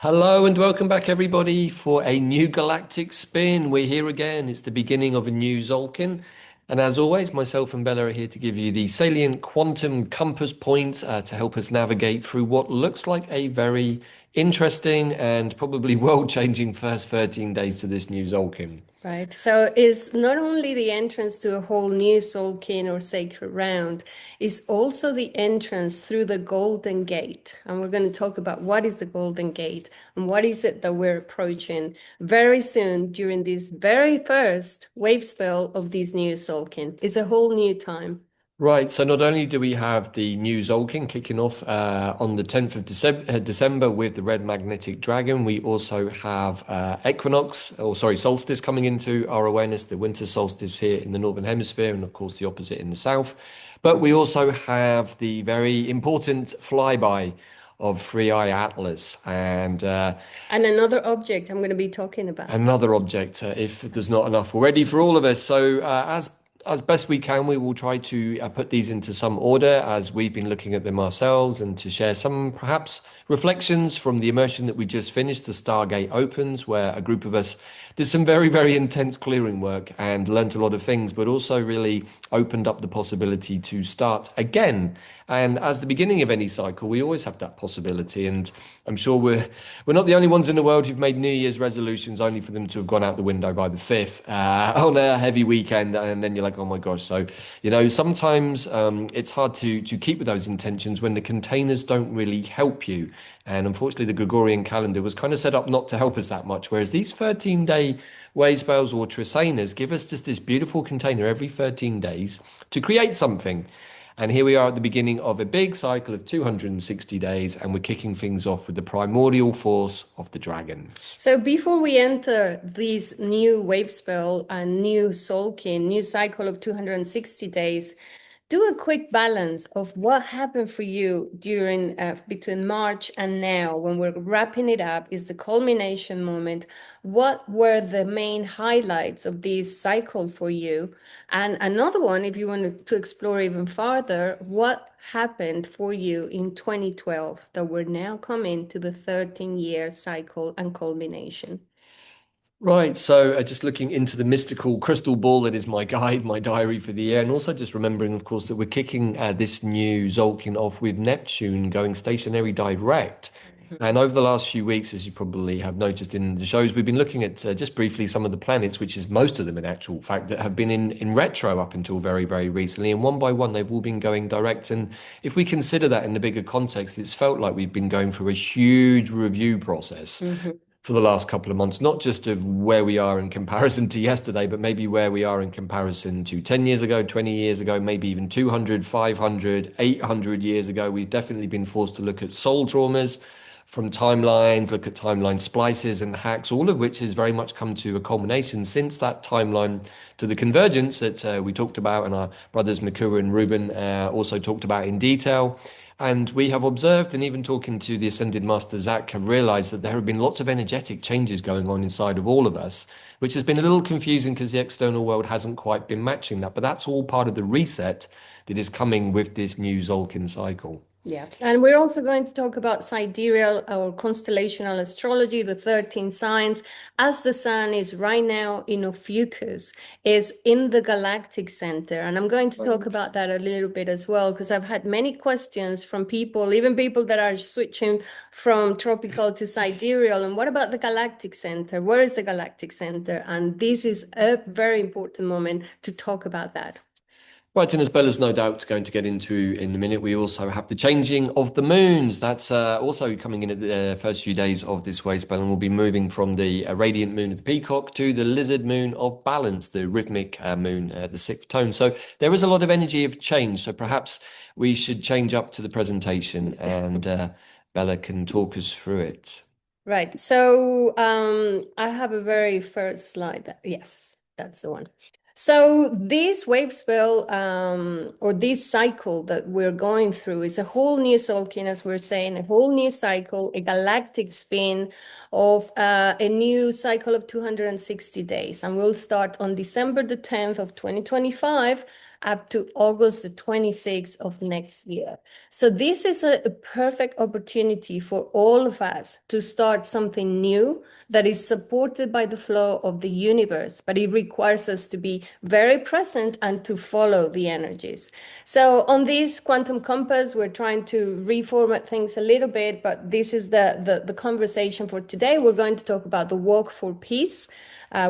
Hello and welcome back, everybody, for a new galactic spin. We're here again. It's the beginning of a new Tzolkin. And as always, myself and Bella are here to give you the salient quantum compass points to help us navigate through what looks like a very interesting and probably world-changing first 13 days to this new Tzolkin. Right. So it's not only the entrance to a whole new Tzolkin or sacred round, it's also the entrance through the Golden Gate. And we're going to talk about what is the Golden Gate and what is it that we're approaching very soon during this very first wave spell of this new Tzolkin. It's a whole new time. Right, so not only do we have the new Tzolkin kicking off on the 10th of December with the red magnetic dragon, we also have Solstice coming into our awareness, the winter solstice here in the Northern Hemisphere, and of course the opposite in the South. But we also have the very important flyby of Three Eye Atlas And another object I'm going to be talking about. another object, if there's not enough already for all of us. So, as best we can, we will try to put these into some order as we've been looking at them ourselves, and to share some perhaps reflections from the immersion that we just finished, the Stargate Opens, where a group of us did some very, very intense clearing work and learnt a lot of things, but also really opened up the possibility to start again. And as the beginning of any cycle, we always have that possibility. And I'm sure we're not the only ones in the world who've made New Year's resolutions only for them to have gone out the window by the 5th on a heavy weekend. And then you're like, oh my gosh. So, sometimes it's hard to keep with those intentions when the containers don't really help you. And unfortunately, the Gregorian calendar was kind of set up not to help us that much. Whereas these 13-day wave spells or trisanas give us just this beautiful container every 13 days to create something. And here we are at the beginning of a big cycle of 260 days, and we're kicking things off with the primordial force of the dragons. So before we enter this new wave spell and new Tzolkin, new cycle of 260 days, do a quick balance of what happened for you during between March and now when we're wrapping it up is the culmination moment. What were the main highlights of this cycle for you? And another one, if you want to explore even farther, what happened for you in 2012 that we're now coming to the 13-year cycle and culmination? Right, so just looking into the mystical crystal ball that is my guide, my diary for the year, and also just remembering, of course, that we're kicking this new Tzolkin off with Neptune going stationary direct. And over the last few weeks, as you probably have noticed in the shows, we've been looking at just briefly some of the planets, which is most of them in actual fact, that have been in retro up until very, very recently. And one by one, they've all been going direct. And if we consider that in the bigger context, it's felt like we've been going through a huge review process Mhm. for the last couple of months, not just of where we are in comparison to yesterday, but maybe where we are in comparison to 10 years ago, 20 years ago, maybe even 200, 500, 800 years ago. We've definitely been forced to look at soul traumas from timelines, look at timeline splices and hacks, all of which has very much come to a culmination since that timeline to the convergence that we talked about, and our brothers Makura and Ruben also talked about in detail. And we have observed, and even talking to the Ascended Master Zach, have realized that there have been lots of energetic changes going on inside of all of us, which has been a little confusing because the external world hasn't quite been matching that. But that's all part of the reset that is coming with this new Tzolkin cycle. Yeah, and we're also going to talk about sidereal or constellational astrology, the 13 signs, as the sun is right now in Ophiuchus, is in the galactic center. And I'm going to talk about that a little bit as well, because I've had many questions from people, even people that are switching from tropical to sidereal. And what about the galactic center? Where is the galactic center? And this is a very important moment to talk about that. Right, and as Bella's no doubt going to get into in a minute, we also have the changing of the moons. That's also coming in at the first few days of this wave spell, and we'll be moving from the radiant moon of the Peacock to the lizard moon of balance, the rhythmic moon, the sixth tone. So there is a lot of energy of change. So perhaps we should change up to the presentation, and Bella can talk us through it. Right. So I have a very first slide. Yes, that's the one. So this wave spell or this cycle that we're going through is a whole new Tzolkin, as we're saying, a whole new cycle, a galactic spin of a new cycle of 260 days. And we'll start on December the 10th of 2025 up to August the 26th of next year. So this is a perfect opportunity for all of us to start something new that is supported by the flow of the universe, but it requires us to be very present and to follow the energies. So on this quantum compass, we're trying to reformat things a little bit, but this is the conversation for today. We're going to talk about the walk for peace,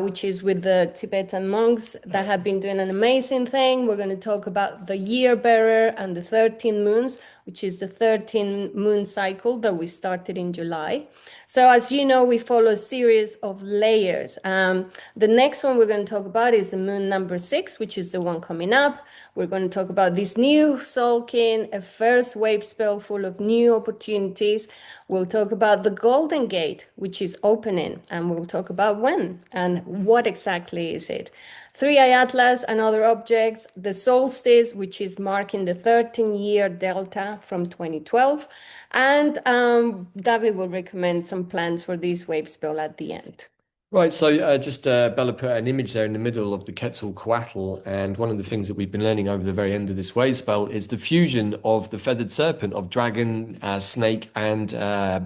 which is with the Tibetan monks that have been doing an amazing thing. We're going to talk about the year bearer and the 13 moons, which is the 13 moon cycle that we started in July. So as you know, we follow a series of layers. The next one we're going to talk about is the moon number 6, which is the one coming up. We're going to talk about this new Tzolkin, a first wave spell full of new opportunities. We'll talk about the Golden Gate, which is opening, and we'll talk about when and what exactly is it. Three-Eye Atlas and other objects, the Solstice, which is marking the 13-year delta from 2012, and Davyd will recommend some plans for this wave spell at the end. Right, so Bella put an image there in the middle of the Quetzalcoatl, and one of the things that we've been learning over the very end of this wave spell is the fusion of the feathered serpent, of dragon, snake, and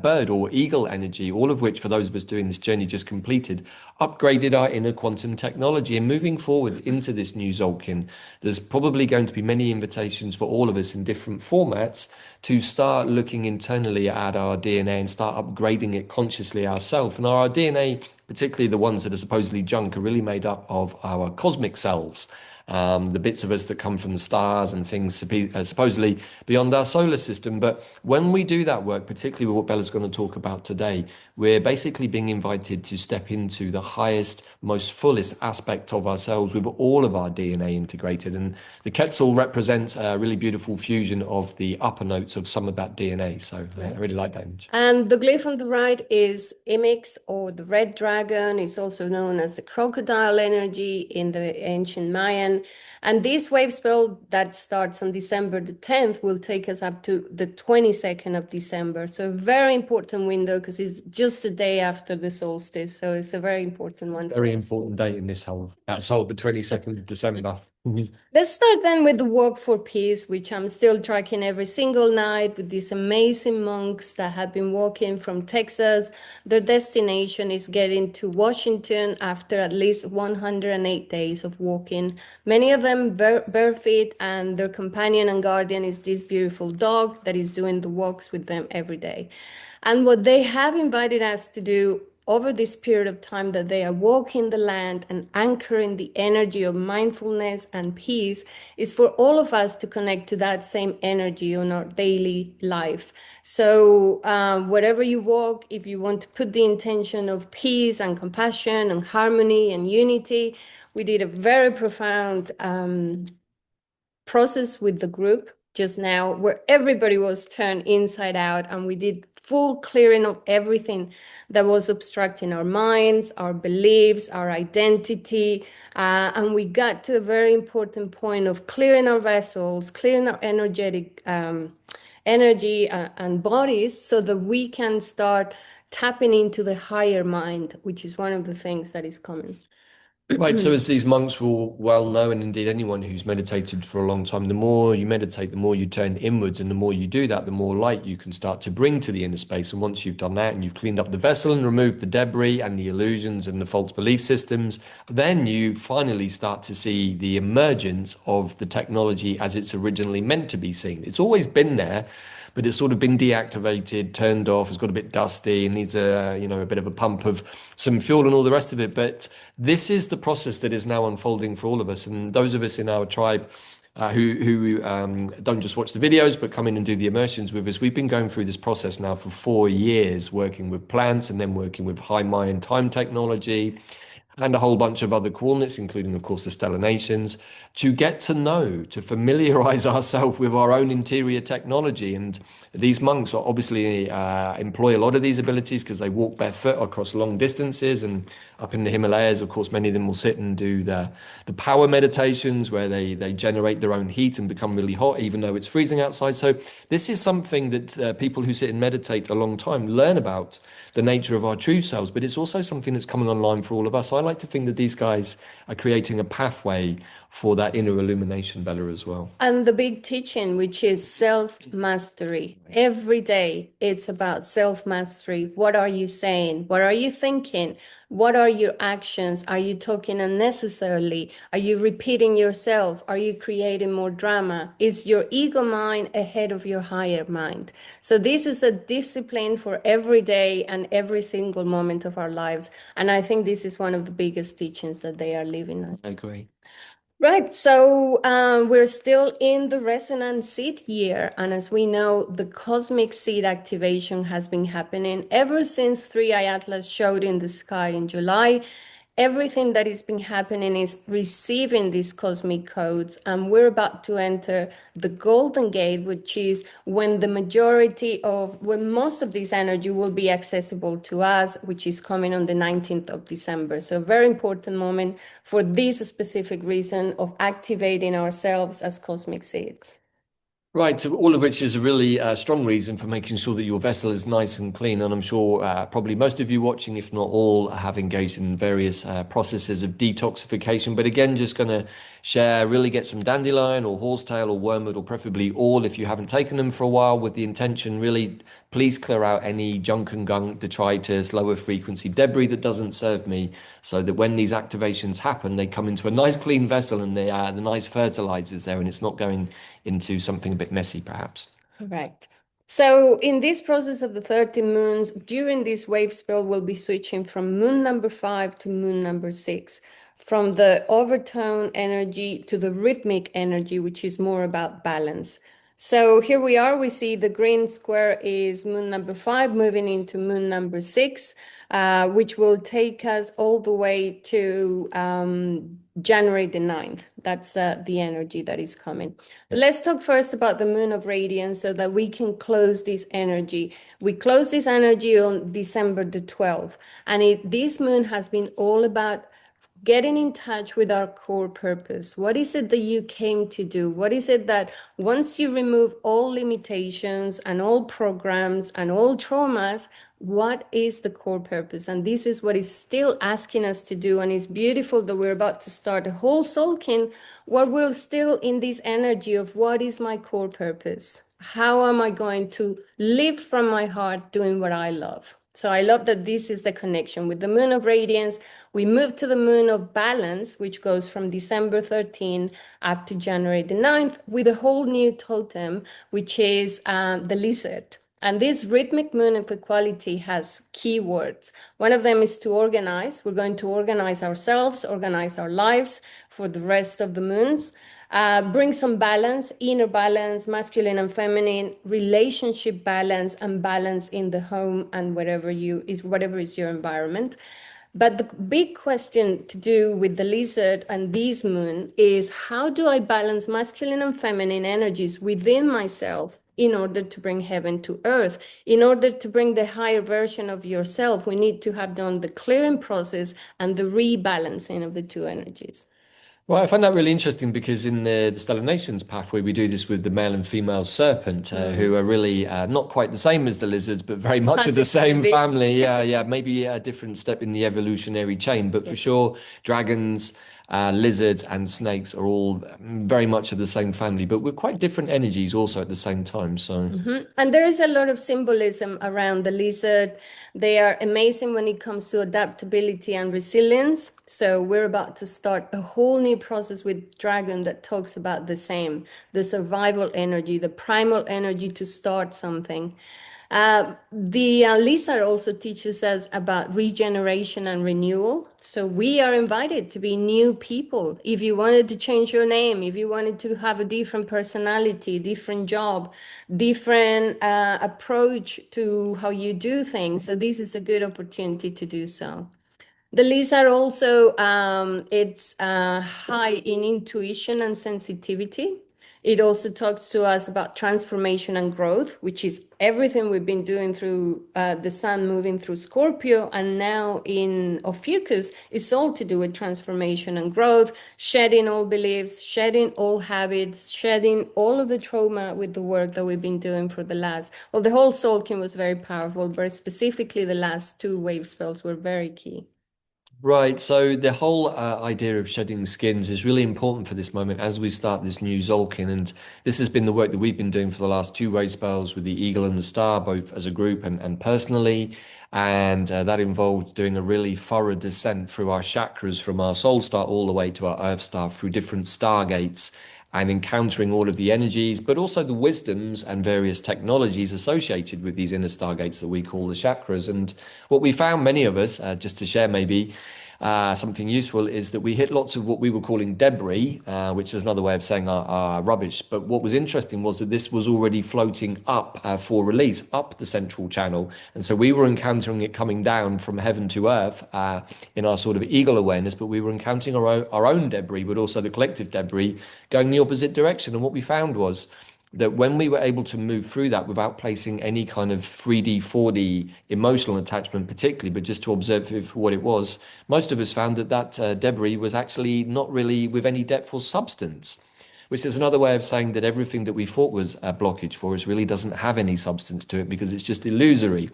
bird or eagle energy, all of which, for those of us doing this journey just completed, upgraded our inner quantum technology. And moving forward into this new Tzolkin, there's probably going to be many invitations for all of us in different formats to start looking internally at our DNA and start upgrading it consciously ourselves. And our DNA, particularly the ones that are supposedly junk, are really made up of our cosmic selves, the bits of us that come from the stars and things supposedly beyond our solar system. But when we do that work, particularly with what Bella's going to talk about today, we're basically being invited to step into the highest, most fullest aspect of ourselves with all of our DNA integrated. And the Quetzal represents a really beautiful fusion of the upper notes of some of that DNA. So I really like that image. And the glyph on the right is Imix, or the red dragon. It's also known as the crocodile energy in the ancient Mayan. And this wave spell that starts on December the 10th will take us up to the 22nd of December. So a very important window because it's just the day after the solstice. So it's a very important one. Very important date in this whole household, the 22nd of December. Let's start then with the walk for peace, which I'm still tracking every single night with these amazing monks that have been walking from Texas. Their destination is getting to Washington after at least 108 days of walking. Many of them bare feet, and their companion and guardian is this beautiful dog that is doing the walks with them every day. And what they have invited us to do over this period of time that they are walking the land and anchoring the energy of mindfulness and peace is for all of us to connect to that same energy on our daily life. So wherever you walk, if you want to put the intention of peace and compassion and harmony and unity, we did a very profound process with the group just now where everybody was turned inside out, and we did full clearing of everything that was obstructing our minds, our beliefs, our identity. And we got to a very important point of clearing our vessels, clearing our energetic energy and bodies so that we can start tapping into the higher mind, which is one of the things that is coming. Right, so as these monks will well know, and indeed anyone who's meditated for a long time, the more you meditate, the more you turn inwards, and the more you do that, the more light you can start to bring to the inner space. And once you've done that and you've cleaned up the vessel and removed the debris and the illusions and the false belief systems, then you finally start to see the emergence of the technology as it's originally meant to be seen. It's always been there, but it's sort of been deactivated, turned off, it's got a bit dusty, and needs a bit of a pump of some fuel and all the rest of it. But this is the process that is now unfolding for all of us. And those of us in our tribe who don't just watch the videos, but come in and do the immersions with us, we've been going through this process now for 4 years, working with plants and then working with high Mayan time technology and a whole bunch of other coordinates, including, of course, the stellar nations, to get to know, to familiarize ourselves with our own interior technology. And these monks are obviously employ a lot of these abilities because they walk barefoot across long distances. And up in the Himalayas. Of course, many of them will sit and do the power meditations where they generate their own heat and become really hot, even though it's freezing outside. So this is something that people who sit and meditate a long time learn about the nature of our true selves, but it's also something that's coming online for all of us. I like to think that these guys are creating a pathway for that inner illumination, Bella, as well. And the big teaching, which is self-mastery. Every day, it's about self-mastery. What are you saying? What are you thinking? What are your actions? Are you talking unnecessarily? Are you repeating yourself? Are you creating more drama? Is your ego mind ahead of your higher mind? So this is a discipline for every day and every single moment of our lives. And I think this is one of the biggest teachings that they are leaving us. I agree. Right, so we're still in the resonant seed year, and as we know, the cosmic seed activation has been happening ever since 3i Atlas showed in the sky in July. Everything that has been happening is receiving these cosmic codes, and we're about to enter the golden gate, which is when when most of this energy will be accessible to us, which is coming on the 19th of December. So, very important moment for this specific reason of activating ourselves as cosmic seeds. Right, so all of which is a really strong reason for making sure that your vessel is nice and clean. And I'm sure probably most of you watching, if not all, have engaged in various processes of detoxification. But again, just going to share, really get some dandelion or horsetail or wormwood, or preferably all if you haven't taken them for a while, with the intention really, please clear out any junk and gunk, detritus, lower frequency debris that doesn't serve me, so that when these activations happen, they come into a nice clean vessel and they are the nice fertilizers there, and it's not going into something a bit messy, perhaps. Correct. So in this process of the 30 moons, during this wave spell, we'll be switching from moon number 5 to moon number 6, from the overtone energy to the rhythmic energy, which is more about balance. So here we are, we see the green square is moon number 5 moving into moon number 6, which will take us all the way to January the 9th. That's the energy that is coming. Let's talk first about the moon of radiance so that we can close this energy. We close this energy on December the 12th, and this moon has been all about getting in touch with our core purpose. What is it that you came to do? What is it that once you remove all limitations and all programs and all traumas, what is the core purpose? And this is what is still asking us to do. And it's beautiful that we're about to start a whole Tzolkin where we're still in this energy of what is my core purpose? How am I going to live from my heart doing what I love? So I love that this is the connection. With the moon of radiance, we move to the moon of balance, which goes from December 13 up to January the 9th, with a whole new totem, which is the lizard. And this rhythmic moon of equality has keywords. One of them is to organize. We're going to organize ourselves, organize our lives for the rest of the moons. Bring some balance, inner balance, masculine and feminine, relationship balance, and balance in the home and whatever is your environment. But the big question to do with the lizard and this moon is, how do I balance masculine and feminine energies within myself in order to bring heaven to earth? In order to bring the higher version of yourself, we need to have done the clearing process and the rebalancing of the two energies. Well, I find that really interesting because in the Stellar Nations pathway, we do this with the male and female serpent, who are really not quite the same as the lizards, but very much of the same family. Yeah, yeah, maybe a different step in the evolutionary chain, but for sure, dragons, lizards, and snakes are all very much of the same family, but with quite different energies also at the same time. So, And there is a lot of symbolism around the lizard. They are amazing when it comes to adaptability and resilience. So we're about to start a whole new process with dragon that talks about the same, the survival energy, the primal energy to start something. The lizard also teaches us about regeneration and renewal. So we are invited to be new people. If you wanted to change your name, if you wanted to have a different personality, different job, different approach to how you do things, so this is a good opportunity to do so. The lizard also, it's high in intuition and sensitivity. It also talks to us about transformation and growth, which is everything we've been doing through the sun moving through Scorpio. And now in Ophiuchus, it's all to do with transformation and growth, shedding all beliefs, shedding all habits, shedding all of the trauma with the work that we've been doing for the last, well, the whole Tzolkin was very powerful, but specifically the last two wave spells were very key. Right. So the whole idea of shedding skins is really important for this moment as we start this new Tzolkin. And this has been the work that we've been doing for the last two wave spells with the Eagle and the Star, both as a group and personally. And that involved doing a really thorough descent through our chakras from our soul star all the way to our earth star through different stargates and encountering all of the energies, but also the wisdoms and various technologies associated with these inner stargates that we call the chakras. And what we found, many of us, just to share maybe something useful, is that we hit lots of what we were calling debris, which is another way of saying our rubbish. But what was interesting was that this was already floating up for release, up the central channel. And so we were encountering it coming down from heaven to earth in our sort of eagle awareness, but we were encountering our own debris, but also the collective debris going the opposite direction. And what we found was that when we were able to move through that without placing any kind of 3D, 4D emotional attachment, particularly, but just to observe it for what it was, most of us found that debris was actually not really with any depth or substance, which is another way of saying that everything that we thought was a blockage for us really doesn't have any substance to it because it's just illusory.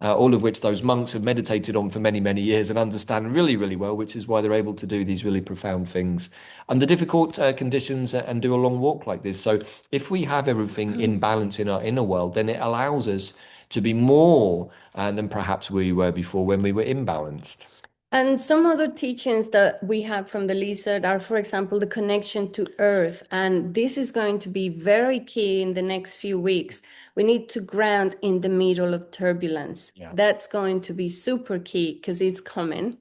All of which those monks have meditated on for many, many years and understand really, really well, which is why they're able to do these really profound things under difficult conditions and do a long walk like this. So if we have everything in balance in our inner world, then it allows us to be more than perhaps we were before when we were imbalanced. And some other teachings that we have from the lizard are, for example, the connection to Earth. And this is going to be very key in the next few weeks. We need to ground in the middle of turbulence. Yeah. That's going to be super key because it's coming.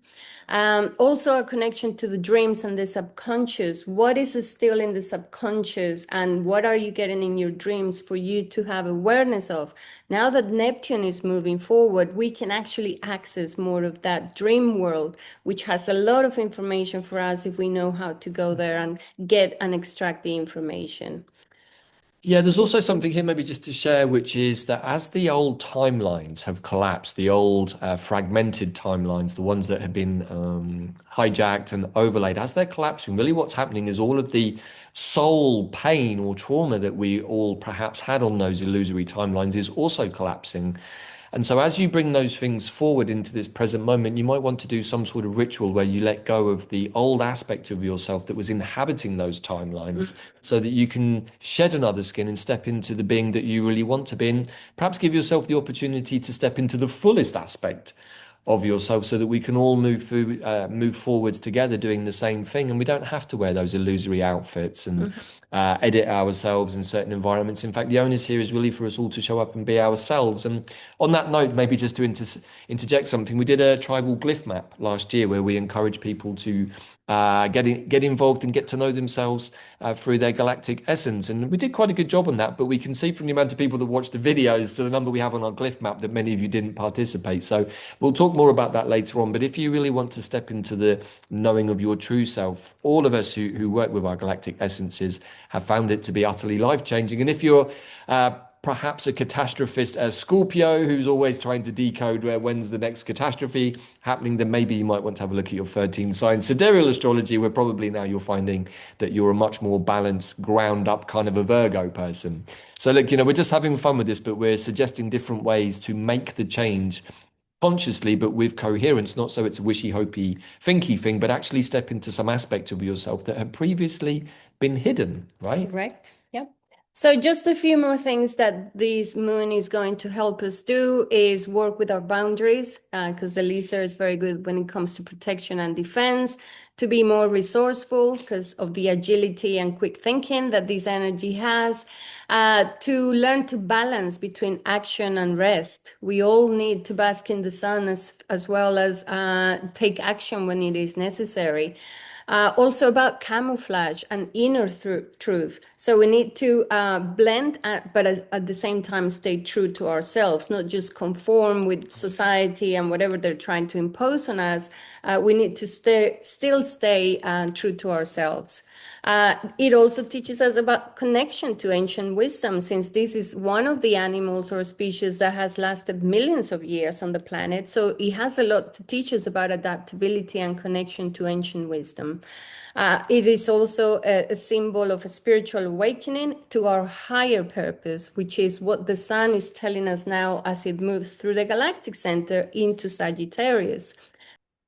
Also, our connection to the dreams and the subconscious. What is still in the subconscious, and what are you getting in your dreams for you to have awareness of? Now that Neptune is moving forward, we can actually access more of that dream world, which has a lot of information for us if we know how to go there and get and extract the information. Yeah, there's also something here, maybe just to share, which is that as the old timelines have collapsed, the old fragmented timelines, the ones that have been hijacked and overlaid, as they're collapsing, really what's happening is all of the soul pain or trauma that we all perhaps had on those illusory timelines is also collapsing. And so, as you bring those things forward into this present moment, you might want to do some sort of ritual where you let go of the old aspect of yourself that was inhabiting those timelines so that you can shed another skin and step into the being that you really want to be. And perhaps give yourself the opportunity to step into the fullest aspect of yourself so that we can all move forwards together doing the same thing, and we don't have to wear those illusory outfits and edit ourselves in certain environments. In fact, the onus here is really for us all to show up and be ourselves. And on that note, maybe just to interject something, we did a tribal glyph map last year where we encouraged people to get involved and get to know themselves through their galactic essence. And we did quite a good job on that, but we can see from the amount of people that watched the videos to the number we have on our glyph map that many of you didn't participate. So we'll talk more about that later on. But if you really want to step into the knowing of your true self, all of us who work with our galactic essences have found it to be utterly life-changing. And if you're perhaps a catastrophist, a Scorpio who's always trying to decode when's the next catastrophe happening, then maybe you might want to have a look at your 13 signs. Sidereal astrology, where probably now you're finding that you're a much more balanced, ground up kind of a Virgo person. So look, we're just having fun with this, but we're suggesting different ways to make the change consciously, but with coherence, not so it's a wishy-hopey, thinky thing, but actually step into some aspect of yourself that had previously been hidden, right? Correct. Yep. So just a few more things that this moon is going to help us do is work with our boundaries, because the lizard is very good when it comes to protection and defense, to be more resourceful because of the agility and quick thinking that this energy has, to learn to balance between action and rest. We all need to bask in the sun as well as take action when it is necessary. Also about camouflage and inner truth. So we need to blend, but at the same time stay true to ourselves, not just conform with society and whatever they're trying to impose on us. We need to still stay true to ourselves. It also teaches us about connection to ancient wisdom, since this is one of the animals or species that has lasted millions of years on the planet. So it has a lot to teach us about adaptability and connection to ancient wisdom. It is also a symbol of a spiritual awakening to our higher purpose, which is what the sun is telling us now as it moves through the galactic center into Sagittarius.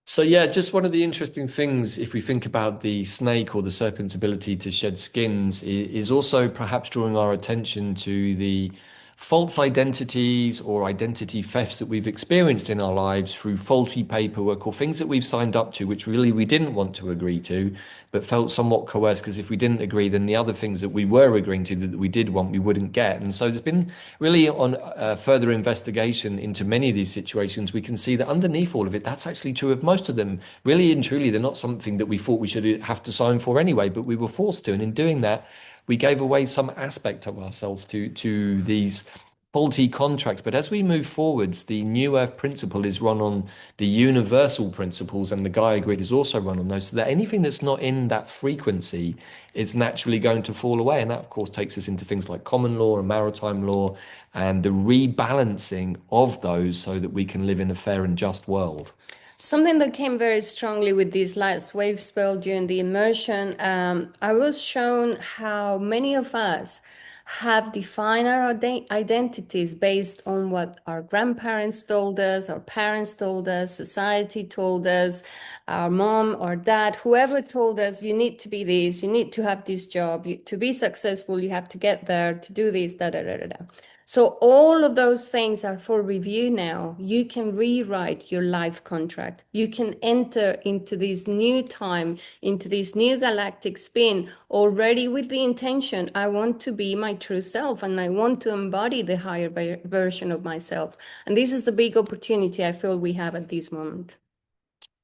So yeah, just one of the interesting things, if we think about the snake or the serpent's ability to shed skins, is also perhaps drawing our attention to the false identities or identity thefts that we've experienced in our lives through faulty paperwork or things that we've signed up to, which really we didn't want to agree to, but felt somewhat coerced, because if we didn't agree, then the other things that we were agreeing to that we did want, we wouldn't get. And so there's been really on further investigation into many of these situations, we can see that underneath all of it, that's actually true of most of them. Really and truly, they're not something that we thought we should have to sign for anyway, but we were forced to. And in doing that, we gave away some aspect of ourselves to these faulty contracts. But as we move forwards, the New Earth principle is run on the universal principles, and the Gaia grid is also run on those, so that anything that's not in that frequency is naturally going to fall away. And that, of course, takes us into things like common law and maritime law and the rebalancing of those so that we can live in a fair and just world. Something that came very strongly with this last wave spell during the immersion, I was shown how many of us have defined our identities based on what our grandparents told us, our parents told us, society told us, our mom or dad, whoever told us, you need to be this, you need to have this job, to be successful, you have to get there, to do this, da da da da da. So all of those things are for review now. You can rewrite your life contract. You can enter into this new time, into this new galactic spin already with the intention, I want to be my true self and I want to embody the higher version of myself. And this is the big opportunity I feel we have at this moment.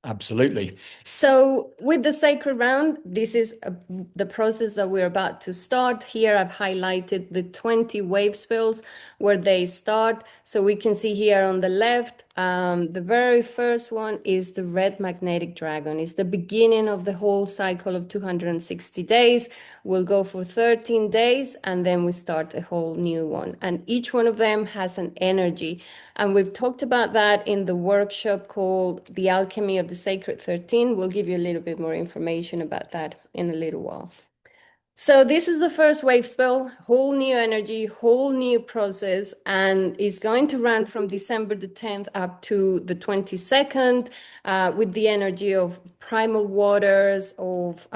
Absolutely. So with the sacred round, this is the process that we're about to start. Here I've highlighted the 20 wave spells where they start. So we can see here on the left, the very first one is the red magnetic dragon. It's the beginning of the whole cycle of 260 days. We'll go for 13 days and then we start a whole new one. And each one of them has an energy. And we've talked about that in the workshop called The Alchemy of the Sacred 13. We'll give you a little bit more information about that in a little while. So this is the first wave spell, whole new energy, whole new process, and it's going to run from December the 10th up to the 22nd with the energy of primal waters, of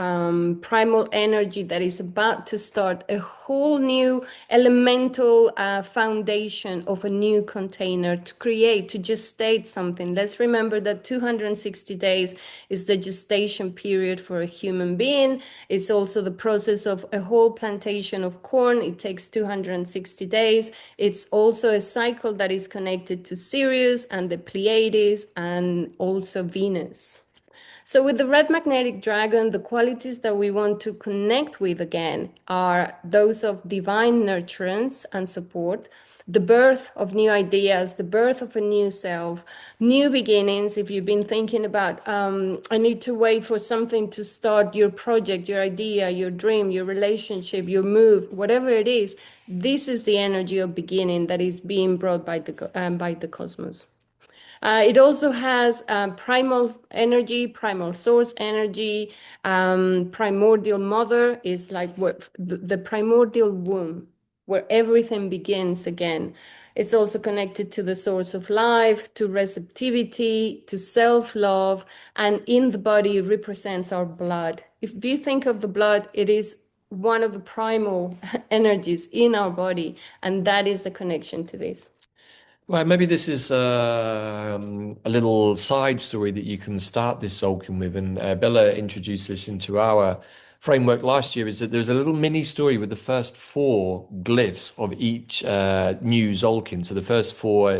primal energy that is about to start a whole new elemental foundation of a new container to create, to gestate something. Let's remember that 260 days is the gestation period for a human being. It's also the process of a whole plantation of corn. It takes 260 days. It's also a cycle that is connected to Sirius and the Pleiades and also Venus. So with the red magnetic dragon, the qualities that we want to connect with again are those of divine nurturance and support, the birth of new ideas, the birth of a new self, new beginnings. If you've been thinking about, I need to wait for something to start your project, your idea, your dream, your relationship, your move, whatever it is, this is the energy of beginning that is being brought by the cosmos. It also has primal energy, primal source energy. Primordial mother is like what the primordial womb, where everything begins again. It's also connected to the source of life, to receptivity, to self-love, and in the body it represents our blood. If you think of the blood, it is one of the primal energies in our body, and that is the connection to this. Well, maybe this is a little side story that you can start this Tzolkin with. And Bella introduced this into our framework last year, is that there's a little mini story with the first four glyphs of each new Tzolkin. So the first four,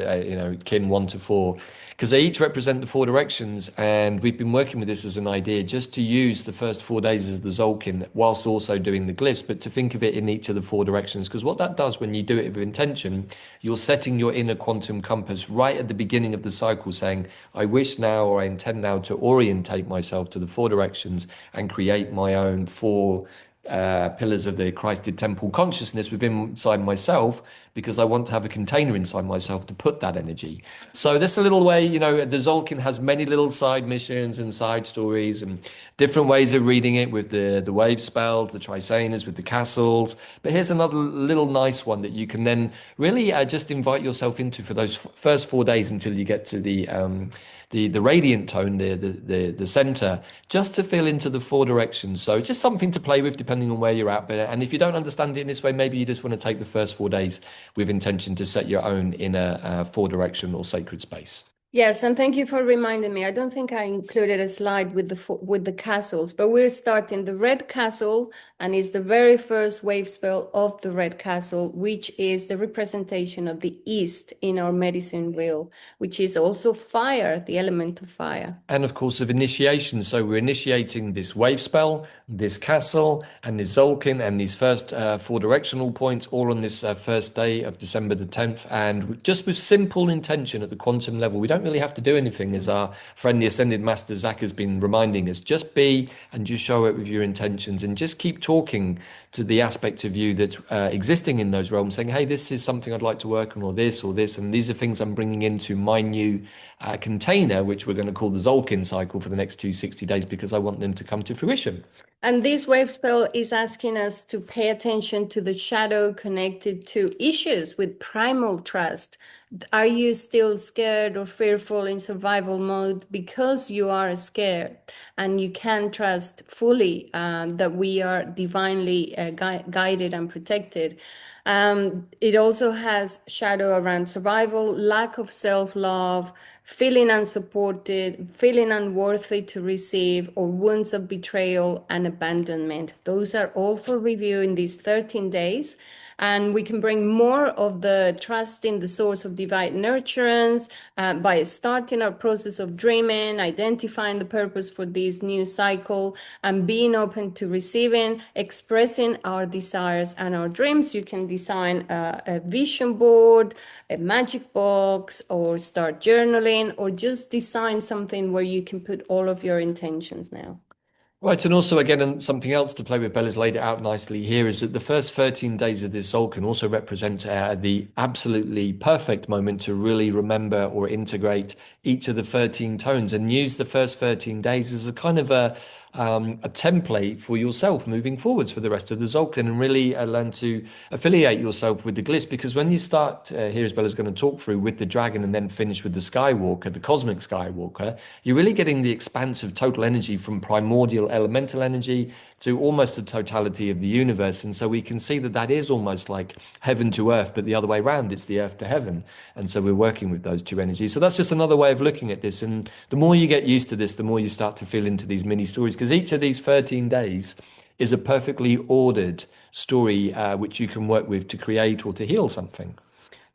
kin 1 to 4. because they each represent the four directions. And we've been working with this as an idea just to use the first 4 days as the Tzolkin whilst also doing the glyphs, but to think of it in each of the four directions. Because what that does when you do it with intention, you're setting your inner quantum compass right at the beginning of the cycle, saying, I wish now or I intend now to orientate myself to the four directions and create my own four pillars of the Christed temple consciousness within inside myself, because I want to have a container inside myself to put that energy. So that's a little way, the Tzolkin has many little side missions and side stories and different ways of reading it with the wave spell, the Trisanas with the castles. But here's another little nice one that you can then really just invite yourself into for those first 4 days until you get to the radiant tone, the center, just to feel into the four directions. So just something to play with depending on where you're at. And if you don't understand it in this way, maybe you just want to take the first 4 days with intention to set your own inner four direction or sacred space. Yes, and thank you for reminding me. I don't think I included a slide with the castles, but we're starting the red castle, and it's the very first wave spell of the red castle, which is the representation of the east in our medicine wheel, which is also fire, the element of fire. And of course, of initiation. So we're initiating this wave spell, this castle, and this Tzolkin, and these first four directional points, all on this first day of December the 10th. And just with simple intention at the quantum level, we don't really have to do anything, as our friend, the Ascended Master Zach, has been reminding us. Just be and just show it with your intentions, and just keep talking to the aspect of you that's existing in those realms, saying, hey, this is something I'd like to work on, or this, and these are things I'm bringing into my new container, which we're going to call the Tzolkin cycle for the next 260 days, because I want them to come to fruition. And this wave spell is asking us to pay attention to the shadow connected to issues with primal trust. Are you still scared or fearful in survival mode because you are scared and you can't trust fully that we are divinely guided and protected? It also has shadow around survival, lack of self-love, feeling unsupported, feeling unworthy to receive, or wounds of betrayal and abandonment. Those are all for review in these 13 days. And we can bring more of the trust in the source of divine nurturance by starting our process of dreaming, identifying the purpose for this new cycle, and being open to receiving, expressing our desires and our dreams. You can design a vision board, a magic box, or start journaling, or just design something where you can put all of your intentions now. Right, and also again, and something else to play with, Bella's laid it out nicely here, is that the first 13 days of this soul can also represent the absolutely perfect moment to really remember or integrate each of the 13 tones, and use the first 13 days as a kind of a template for yourself moving forwards for the rest of the Tzolkin, and really learn to affiliate yourself with the glyphs. Because when you start, here as Bella's going to talk through with the dragon and then finish with the Skywalker, the cosmic Skywalker, you're really getting the expanse of total energy from primordial elemental energy to almost the totality of the universe. And so we can see that that is almost like heaven to earth, but the other way around, it's the earth to heaven. And so we're working with those two energies. So that's just another way of looking at this. And the more you get used to this, the more you start to feel into these mini stories, because each of these 13 days is a perfectly ordered story which you can work with to create or to heal something.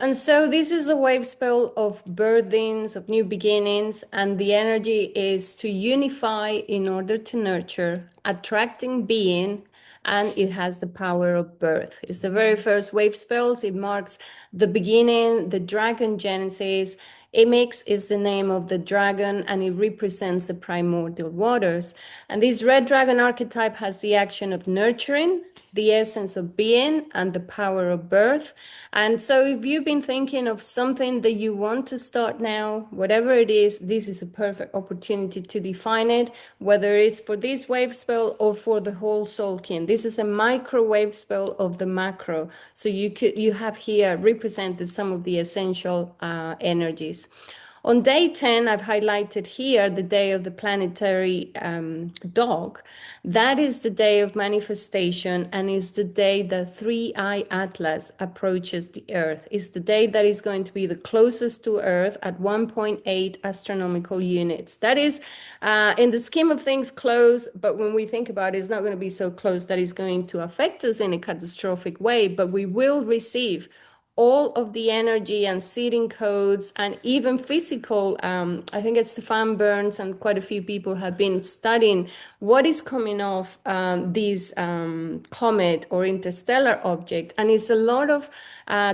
And so this is a wave spell of birthings, of new beginnings, and the energy is to unify in order to nurture, attracting being, and it has the power of birth. It's the very first wave spells. It marks the beginning, the dragon genesis. Emix is the name of the dragon, and it represents the primordial waters. And this red dragon archetype has the action of nurturing, the essence of being, and the power of birth. And so if you've been thinking of something that you want to start now, whatever it is, this is a perfect opportunity to define it, whether it's for this wave spell or for the whole Tzolkin. This is a microwave spell of the macro. So you have here represented some of the essential energies. On day 10, I've highlighted here the day of the planetary dog. That is the day of manifestation, and is the day that 3-eye Atlas approaches the Earth. It's the day that is going to be the closest to Earth at 1.8 astronomical units. That is, in the scheme of things, close, but when we think about it, it's not going to be so close that it's going to affect us in a catastrophic way, but we will receive all of the energy and seeding codes and even physical. I think it's Stefan Burns and quite a few people have been studying what is coming off this comet or interstellar object. And it's a lot of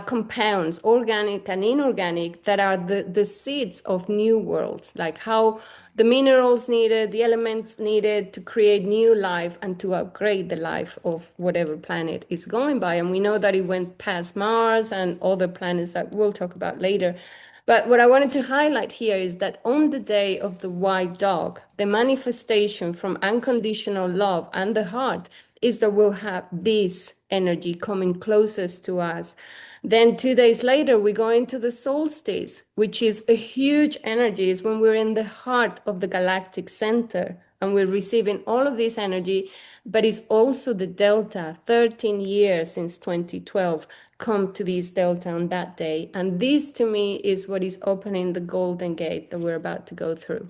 compounds, organic and inorganic, that are the seeds of new worlds, like how the minerals needed, the elements needed to create new life and to upgrade the life of whatever planet it's going by. And we know that it went past Mars and other planets that we'll talk about later. But what I wanted to highlight here is that on the day of the white dog, the manifestation from unconditional love and the heart is that we'll have this energy coming closest to us. Then 2 days later, we go into the solstice, which is a huge energy. It's when we're in the heart of the galactic center and we're receiving all of this energy, but it's also the delta, 13 years since 2012 come to this delta on that day. And this to me is what is opening the golden gate that we're about to go through.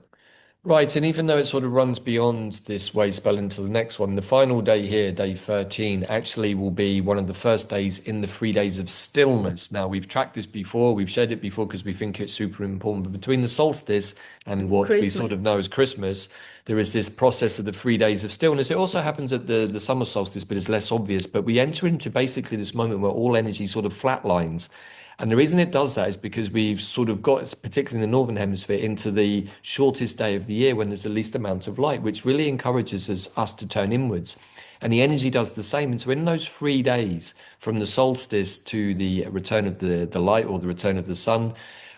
Right, and even though it sort of runs beyond this wave spell into the next one, the final day here, day 13, actually will be one of the first days in the 3 days of stillness. Now, we've tracked this before, we've shared it before because we think it's super important, but between the solstice and what we Christmas. sort of know as Christmas, there is this process of the 3 days of stillness. It also happens at the summer solstice, but it's less obvious. But we enter into basically this moment where all energy sort of flatlines. And the reason it does that is because we've sort of got, particularly in the northern hemisphere, into the shortest day of the year when there's the least amount of light, which really encourages us to turn inwards. And the energy does the same. And so in those 3 days, from the solstice to the return of the light or the return of the sun,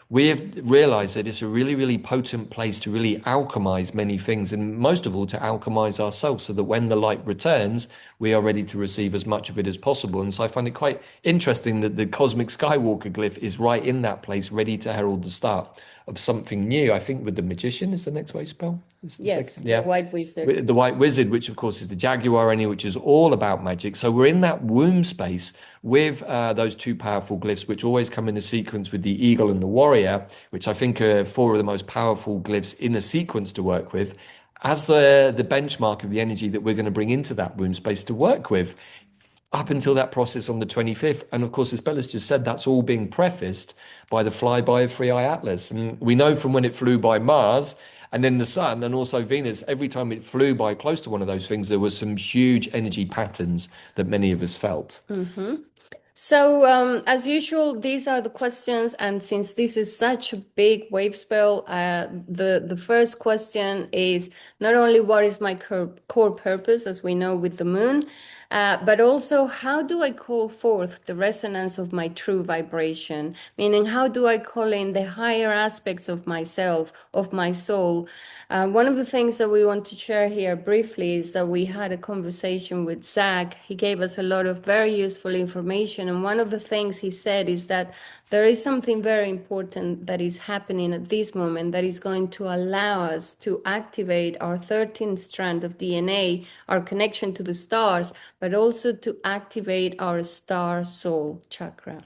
we have realized that it's a really, really potent place to really alchemize many things, and most of all, to alchemize ourselves so that when the light returns, we are ready to receive as much of it as possible. And so I find it quite interesting that the cosmic Skywalker glyph is right in that place, ready to herald the start of something new. I think with the magician is the next wave spell. Yes, the Yeah. white wizard. The White Wizard, which of course is the Jaguar any, which is all about magic. So we're in that womb space with those two powerful glyphs, which always come in a sequence with the eagle and the warrior, which I think are four of the most powerful glyphs in a sequence to work with, as the benchmark of the energy that we're going to bring into that womb space to work with up until that process on the 25th. And of course, as Bella's just said, that's all being prefaced by the flyby of Three Eye Atlas. And we know from when it flew by Mars and then the sun and also Venus, every time it flew by close to one of those things, there was some huge energy patterns that many of us felt. So, as usual, these are the questions, and since this is such a big wave spell, the first question is not only what is my core purpose, as we know with the moon, but also how do I call forth the resonance of my true vibration? Meaning, how do I call in the higher aspects of myself, of my soul? One of the things that we want to share here briefly is that we had a conversation with Zach. He gave us a lot of very useful information. And one of the things he said is that there is something very important that is happening at this moment that is going to allow us to activate our 13th strand of DNA, our connection to the stars, but also to activate our star soul chakra.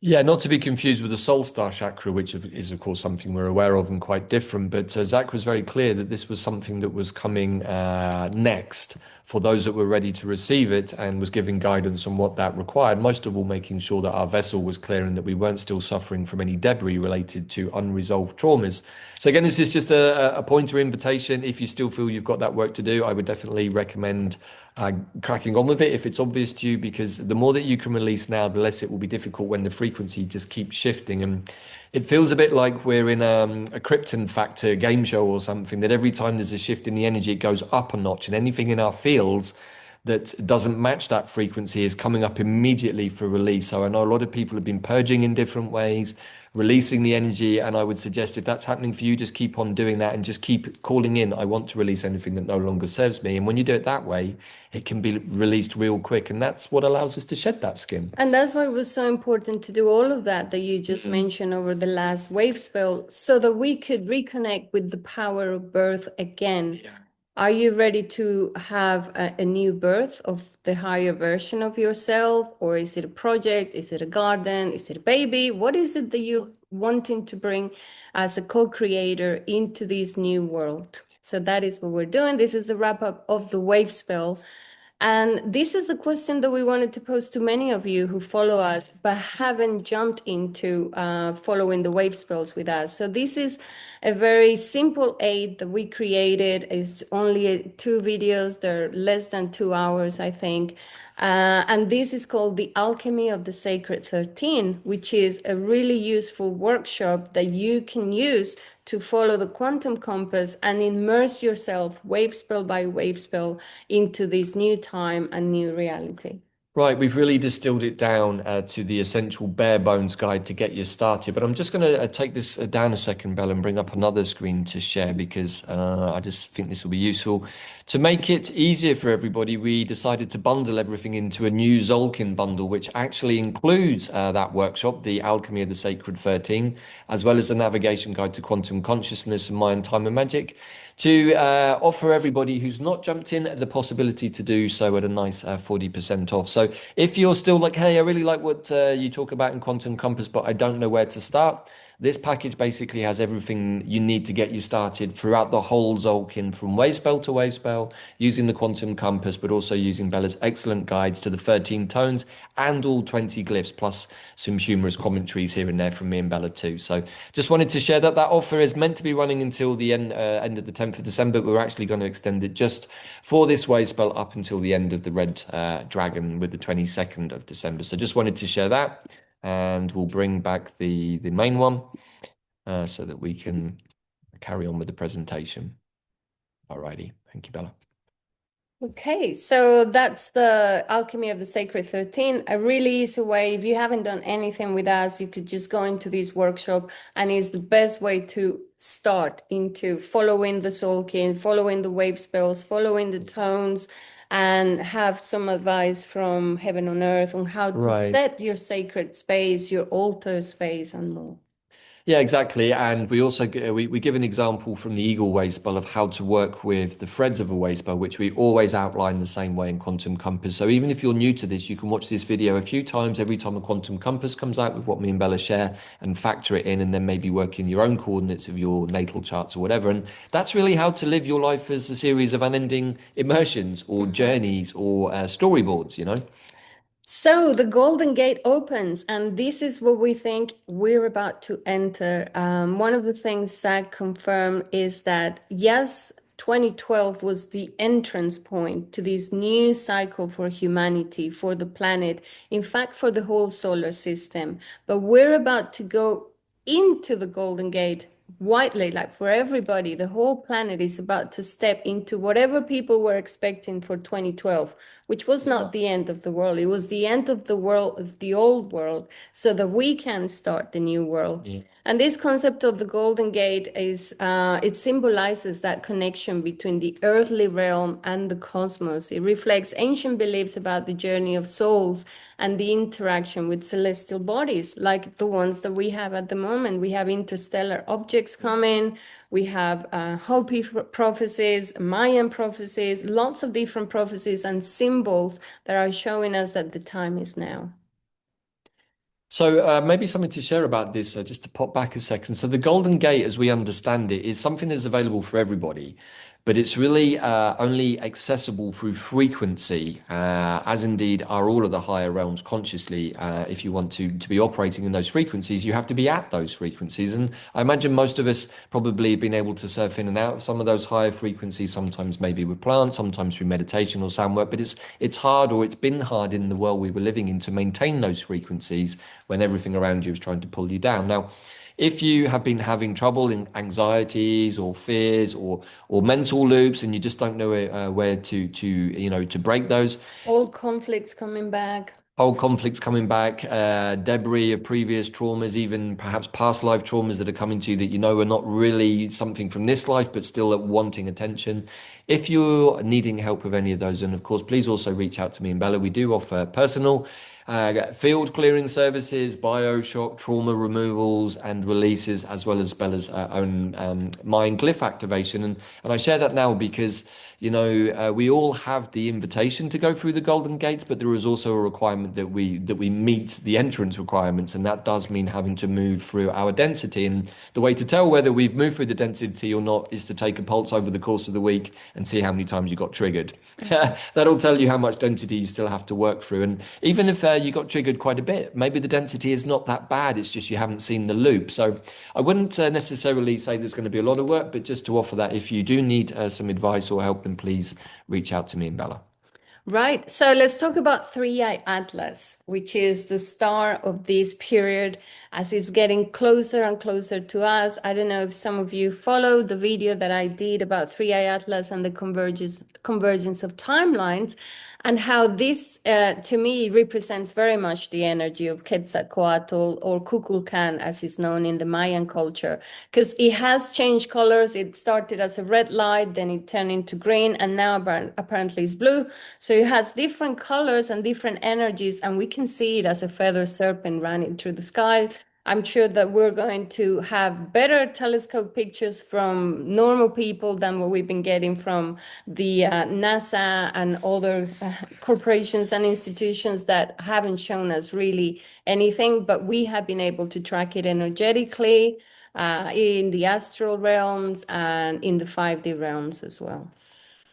Yeah, not to be confused with the Soul Star chakra, which is, of course, something we're aware of and quite different. But Zach was very clear that this was something that was coming next for those that were ready to receive it and was giving guidance on what that required. Most of all, making sure that our vessel was clear and that we weren't still suffering from any debris related to unresolved traumas. So, again, this is just a pointer invitation. If you still feel you've got that work to do, I would definitely recommend cracking on with it if it's obvious to you, because the more that you can release now, the less it will be difficult when the frequency just keeps shifting. And it feels a bit like we're in a Krypton Factor game show or something, that every time there's a shift in the energy, it goes up a notch, and anything in our fields that doesn't match that frequency is coming up immediately for release. So I know a lot of people have been purging in different ways, releasing the energy, and I would suggest if that's happening for you, just keep on doing that and just keep calling in, I want to release anything that no longer serves me. And when you do it that way, it can be released real quick, and that's what allows us to shed that skin. And that's why it was so important to do all of that you just mentioned over the last wave spell, so that we could reconnect with the power of birth again. Yeah. Are you ready to have a new birth of the higher version of yourself? Or is it a project? Is it a garden? Is it a baby? What is it that you're wanting to bring as a co-creator into this new world? So that is what we're doing. This is a wrap up of the wave spell. And this is the question that we wanted to pose to many of you who follow us, but haven't jumped into following the wave spells with us. So this is a very simple aid that we created. It's only 2 videos. They're less than 2 hours, I think. And this is called the Alchemy of the Sacred 13, which is a really useful workshop that you can use to follow the quantum compass and immerse yourself wave spell by wave spell into this new time and new reality. Right, we've really distilled it down to the essential bare bones guide to get you started. But I'm just going to take this down a second, Belle, and bring up another screen to share because I just think this will be useful. To make it easier for everybody, we decided to bundle everything into a new Tzolkin bundle, which actually includes that workshop, the Alchemy of the Sacred 13, as well as the navigation guide to quantum consciousness and Mayan time and magic, to offer everybody who's not jumped in the possibility to do so at a nice 40% off. So if you're still like, hey, I really like what you talk about in Quantum Compass, but I don't know where to start, this package basically has everything you need to get you started throughout the whole Tzolkin, from wave spell to wave spell, using the Quantum Compass, but also using Bella's excellent guides to the 13 tones and all 20 glyphs, plus some humorous commentaries here and there from me and Bella too. So just wanted to share that offer is meant to be running until the end of the 10th of December. But we're actually going to extend it just for this wave spell up until the end of the Red Dragon with the 22nd of December. So just wanted to share that. And we'll bring back the main one so that we can carry on with the presentation. Alrighty, thank you, Bella. Okay, so that's the Alchemy of the Sacred 13, a really easy way. If you haven't done anything with us, you could just go into this workshop, and it's the best way to start into following the Tzolkin, following the wave spells, following the tones, and have some advice from heaven on earth on how to set your sacred space, your altar space, and more. Yeah, exactly. And we also we give an example from the Eagle wave spell of how to work with the threads of a wave spell, which we always outline the same way in Quantum Compass. So even if you're new to this, you can watch this video a few times every time a Quantum Compass comes out with what me and Bella share, and factor it in, and then maybe work in your own coordinates of your natal charts or whatever. And that's really how to live your life as a series of unending immersions or journeys or storyboards, you know? So the Golden Gate opens, and this is what we think we're about to enter. One of the things Zach confirmed is that, yes, 2012 was the entrance point to this new cycle for humanity, for the planet, in fact, for the whole solar system. But we're about to go into the Golden Gate widely, like for everybody. The whole planet is about to step into whatever people were expecting for 2012, which was not the end of the world. It was the end of the world, of the old world, so that we can start the new world. Yeah. And this concept of the Golden Gate is, it symbolizes that connection between the earthly realm and the cosmos. It reflects ancient beliefs about the journey of souls and the interaction with celestial bodies, like the ones that we have at the moment. We have interstellar objects coming, we have Hopi prophecies, Mayan prophecies, lots of different prophecies and symbols that are showing us that the time is now. So maybe something to share about this, just to pop back a second. So the Golden Gate, as we understand it, is something that's available for everybody, but it's really only accessible through frequency, as indeed are all of the higher realms consciously. If you want to be operating in those frequencies, you have to be at those frequencies. And I imagine most of us probably have been able to surf in and out of some of those higher frequencies, sometimes maybe with plants, sometimes through meditation or sound work, but it's hard, or it's been hard in the world we were living in, to maintain those frequencies when everything around you is trying to pull you down. Now, if you have been having trouble in anxieties or fears or mental loops, and you just don't know where to break those, old conflicts coming back, debris of previous traumas, even perhaps past life traumas that are coming to you that you know are not really something from this life, but still wanting attention. If you're needing help with any of those, and of course, please also reach out to me and Bella. We do offer personal field clearing services, bioshock, trauma removals and releases, as well as Bella's own mind glyph activation. And I share that now because, you know, we all have the invitation to go through the Golden Gates, but there is also a requirement that we meet the entrance requirements, and that does mean having to move through our density. And the way to tell whether we've moved through the density or not is to take a pulse over the course of the week and see how many times you got triggered. That'll tell you how much density you still have to work through. And even if you got triggered quite a bit, maybe the density is not that bad. It's just you haven't seen the loop. So I wouldn't necessarily say there's going to be a lot of work, but just to offer that if you do need some advice or help, then please reach out to me and Bella. Right. So let's talk about Three Eye Atlas, which is the star of this period as it's getting closer and closer to us. I don't know if some of you followed the video that I did about Three Eye Atlas and the convergence of timelines, and how this, to me, represents very much the energy of Quetzalcoatl or Kukulkan, as is known in the Mayan culture, because it has changed colors. It started as a red light, then it turned into green, and now apparently it's blue. So it has different colors and different energies, and we can see it as a feather serpent running through the sky. I'm sure that we're going to have better telescope pictures from normal people than what we've been getting from the NASA and other corporations and institutions that haven't shown us really anything, but we have been able to track it energetically in the astral realms and in the 5D realms as well.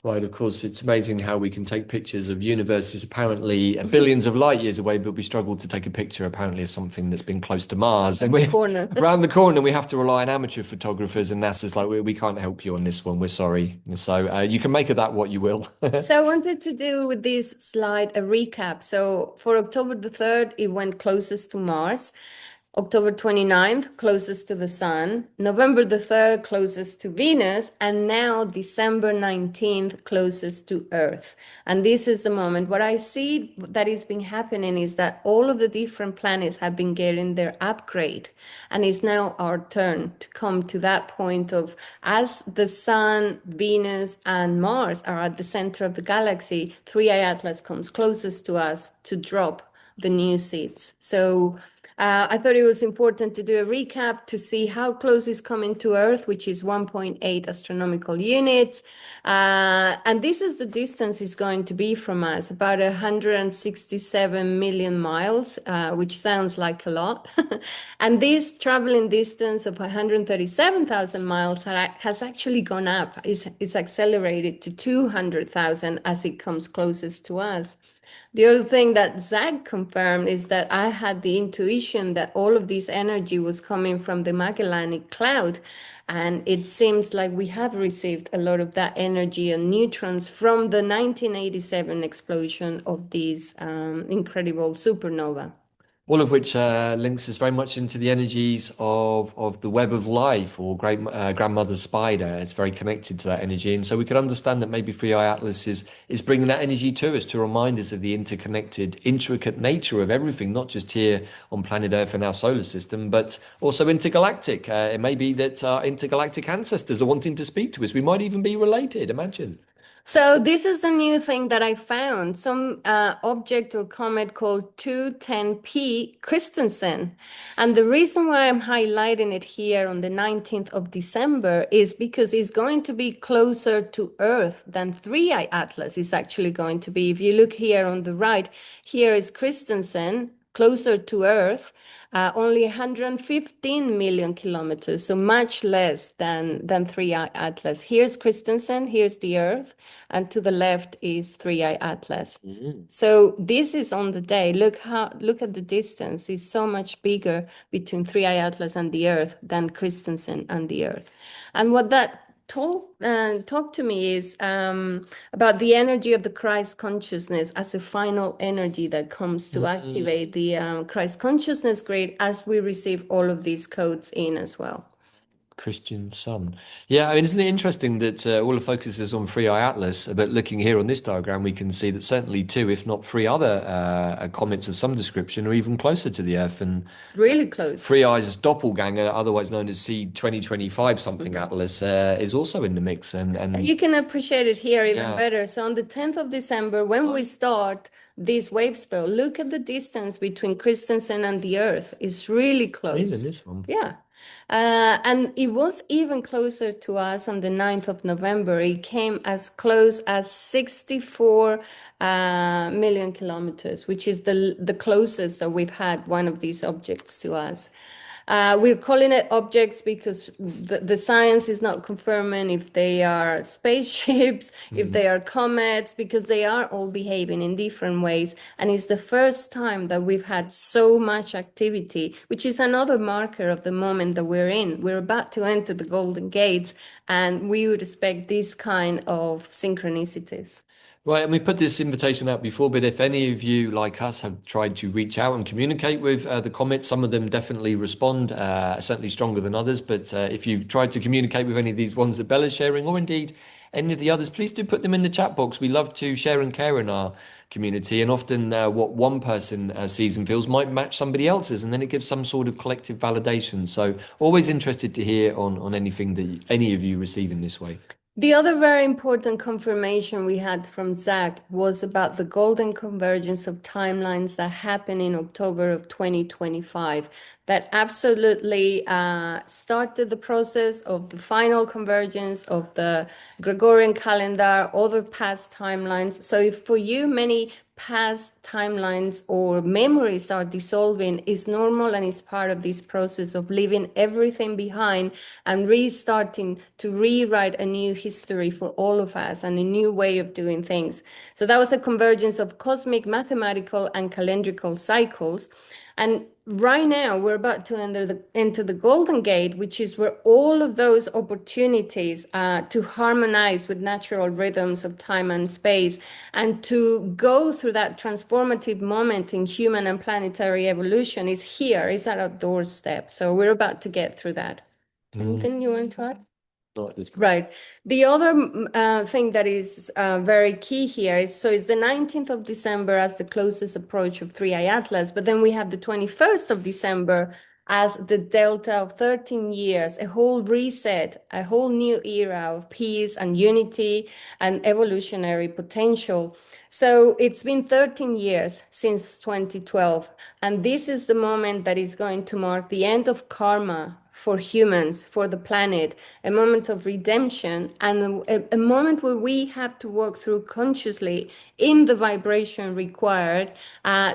Right, of course, it's amazing how we can take pictures of universes apparently billions of light years away, but we struggle to take a picture apparently of something that's been close to Mars. And we're Corner. around the corner, we have to rely on amateur photographers, and NASA's like, we can't help you on this one, we're sorry. So you can make of that what you will. So I wanted to do with this slide a recap. So for October the 3rd, it went closest to Mars. October 29th, closest to the Sun. November the 3rd, closest to Venus. And now December 19th, closest to Earth. And this is the moment. What I see that has been happening is that all of the different planets have been getting their upgrade. And it's now our turn to come to that point of, as the Sun, Venus, and Mars are at the center of the galaxy, Three Eye Atlas comes closest to us to drop the new seeds. So I thought it was important to do a recap to see how close it's coming to Earth, which is 1.8 astronomical units. And this is the distance it's going to be from us, about 167 million miles, which sounds like a lot. And this traveling distance of 137,000 miles has actually gone up. It's accelerated to 200,000 as it comes closest to us. The other thing that Zach confirmed is that I had the intuition that all of this energy was coming from the Magellanic Cloud. And it seems like we have received a lot of that energy and neutrons from the 1987 explosion of this incredible supernova. All of which links us very much into the energies of the web of life or great grandmother's spider. It's very connected to that energy, and so we could understand that maybe Three Eye Atlas is bringing that energy to us to remind us of the interconnected, intricate nature of everything, not just here on planet Earth and our solar system, but also intergalactic. It may be that our intergalactic ancestors are wanting to speak to us. We might even be related. Imagine. So this is a new thing that I found, some object or comet called 210P Christensen. And the reason why I'm highlighting it here on the 19th of December is because it's going to be closer to Earth than Three Eye Atlas is actually going to be. If you look here on the right, here is Christensen, closer to Earth, only 115 million kilometers, so much less than Three Eye Atlas. Here's Christensen, here's the Earth, and to the left is Three Eye Atlas. So this is on the day. Look at the distance. It's so much bigger between Three Eye Atlas and the Earth than Christensen and the Earth. And what that talk to me is about the energy of the Christ consciousness as a final energy that comes to activate the Christ consciousness grid as we receive all of these codes in as well. Christian sun. Yeah, I mean, isn't it interesting that all the focus is on Three Eye Atlas, but looking here on this diagram, we can see that certainly two, if not three other comets of some description are even closer to the Earth. And really close. Three Eyes' doppelganger, otherwise known as C 2025 something Atlas, is also in the mix. And you can appreciate it here even better. So on the 10th of December, when we start this wave spell, look at the distance between Christensen and the Earth. It's really close. Even this one. Yeah. And it was even closer to us on the 9th of November. It came as close as 64 million kilometers, which is the closest that we've had one of these objects to us. We're calling it objects because the science is not confirming if they are spaceships, if Mm. they are comets, because they are all behaving in different ways. And it's the first time that we've had so much activity, which is another marker of the moment that we're in. We're about to enter the Golden Gates, and we would expect this kind of synchronicities. Right, and we put this invitation out before, but if any of you, like us, have tried to reach out and communicate with the Comet, some of them definitely respond, certainly stronger than others. But if you've tried to communicate with any of these ones that Bella's sharing, or indeed any of the others, please do put them in the chat box. We love to share and care in our community, and often what one person sees and feels might match somebody else's, and then it gives some sort of collective validation. So always interested to hear on anything that any of you receive in this way. The other very important confirmation we had from Zach was about the golden convergence of timelines that happened in October of 2025, that absolutely started the process of the final convergence of the Gregorian calendar, other past timelines. So if for you many past timelines or memories are dissolving, is normal and is part of this process of leaving everything behind and restarting to rewrite a new history for all of us and a new way of doing things. So that was a convergence of cosmic, mathematical, and calendrical cycles. And right now, we're about to enter the Golden Gate, which is where all of those opportunities to harmonize with natural rhythms of time and space and to go through that transformative moment in human and planetary evolution is here, is at our doorstep. So we're about to get through that. Anything you want to add? Not at this point. Right. The other thing that is very key here is so it's the 19th of December as the closest approach of Three Eye Atlas, but then we have the 21st of December as the delta of 13 years, a whole reset, a whole new era of peace and unity and evolutionary potential. So it's been 13 years since 2012, and this is the moment that is going to mark the end of karma for humans, for the planet, a moment of redemption, and a moment where we have to work through consciously in the vibration required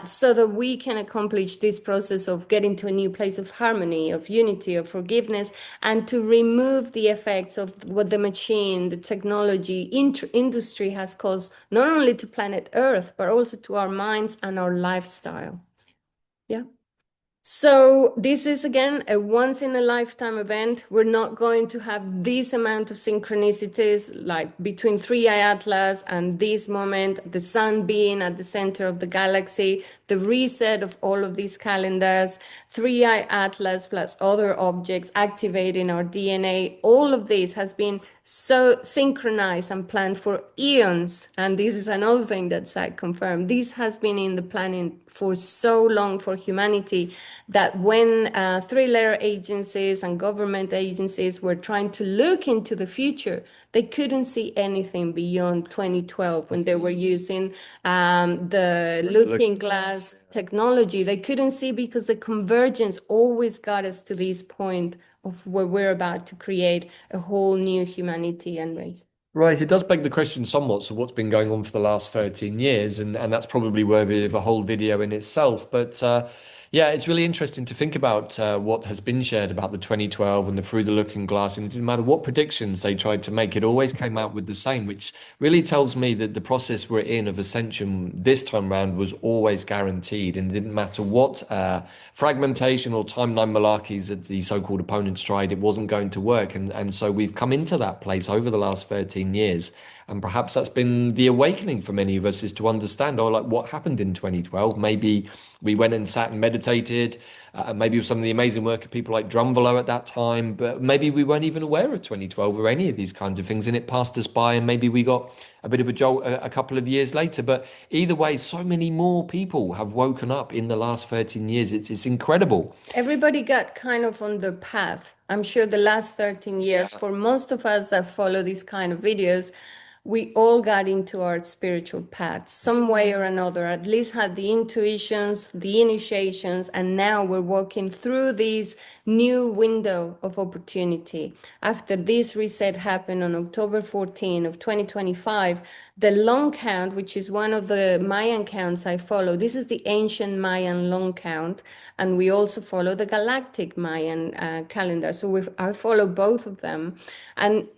so that we can accomplish this process of getting to a new place of harmony, of unity, of forgiveness, and to remove the effects of what the machine, the technology, industry has caused, not only to planet Earth, but also to our minds and our lifestyle. Yeah. So this is again a once in a lifetime event. We're not going to have this amount of synchronicities like between Three Eye Atlas and this moment, the sun being at the center of the galaxy, the reset of all of these calendars, Three Eye Atlas plus other objects activating our DNA. All of this has been so synchronized and planned for eons. And this is another thing that Zach confirmed. This has been in the planning for so long for humanity that when three-letter agencies and government agencies were trying to look into the future, they couldn't see anything beyond 2012 when they were using the looking glass technology. They couldn't see because the convergence always got us to this point of where we're about to create a whole new humanity and race. Right, it does beg the question somewhat. So, what's been going on for the last 13 years? And that's probably worthy of a whole video in itself. But yeah, it's really interesting to think about what has been shared about the 2012 and the Through the Looking Glass. And it didn't matter what predictions they tried to make, it always came out with the same, which really tells me that the process we're in of ascension this time round was always guaranteed. And it didn't matter what fragmentation or timeline malarkeys that the so-called opponents tried, it wasn't going to work. And so we've come into that place over the last 13 years. And perhaps that's been the awakening for many of us is to understand, oh, like what happened in 2012. Maybe we went and sat and meditated, maybe with some of the amazing work of people like Drumbelow at that time, but maybe we weren't even aware of 2012 or any of these kinds of things, and it passed us by, and maybe we got a bit of a jolt a couple of years later. But either way, so many more people have woken up in the last 13 years. It's incredible. Everybody got kind of on the path. I'm sure the last 13 years, for most of us that follow these kind of videos, we all got into our spiritual paths some way or another, at least had the intuitions, the initiations, and now we're walking through this new window of opportunity. After this reset happened on October 14 of 2025, the long count, which is one of the Mayan counts I follow, this is the ancient Mayan long count, and we also follow the galactic Mayan calendar. So I follow both of them. And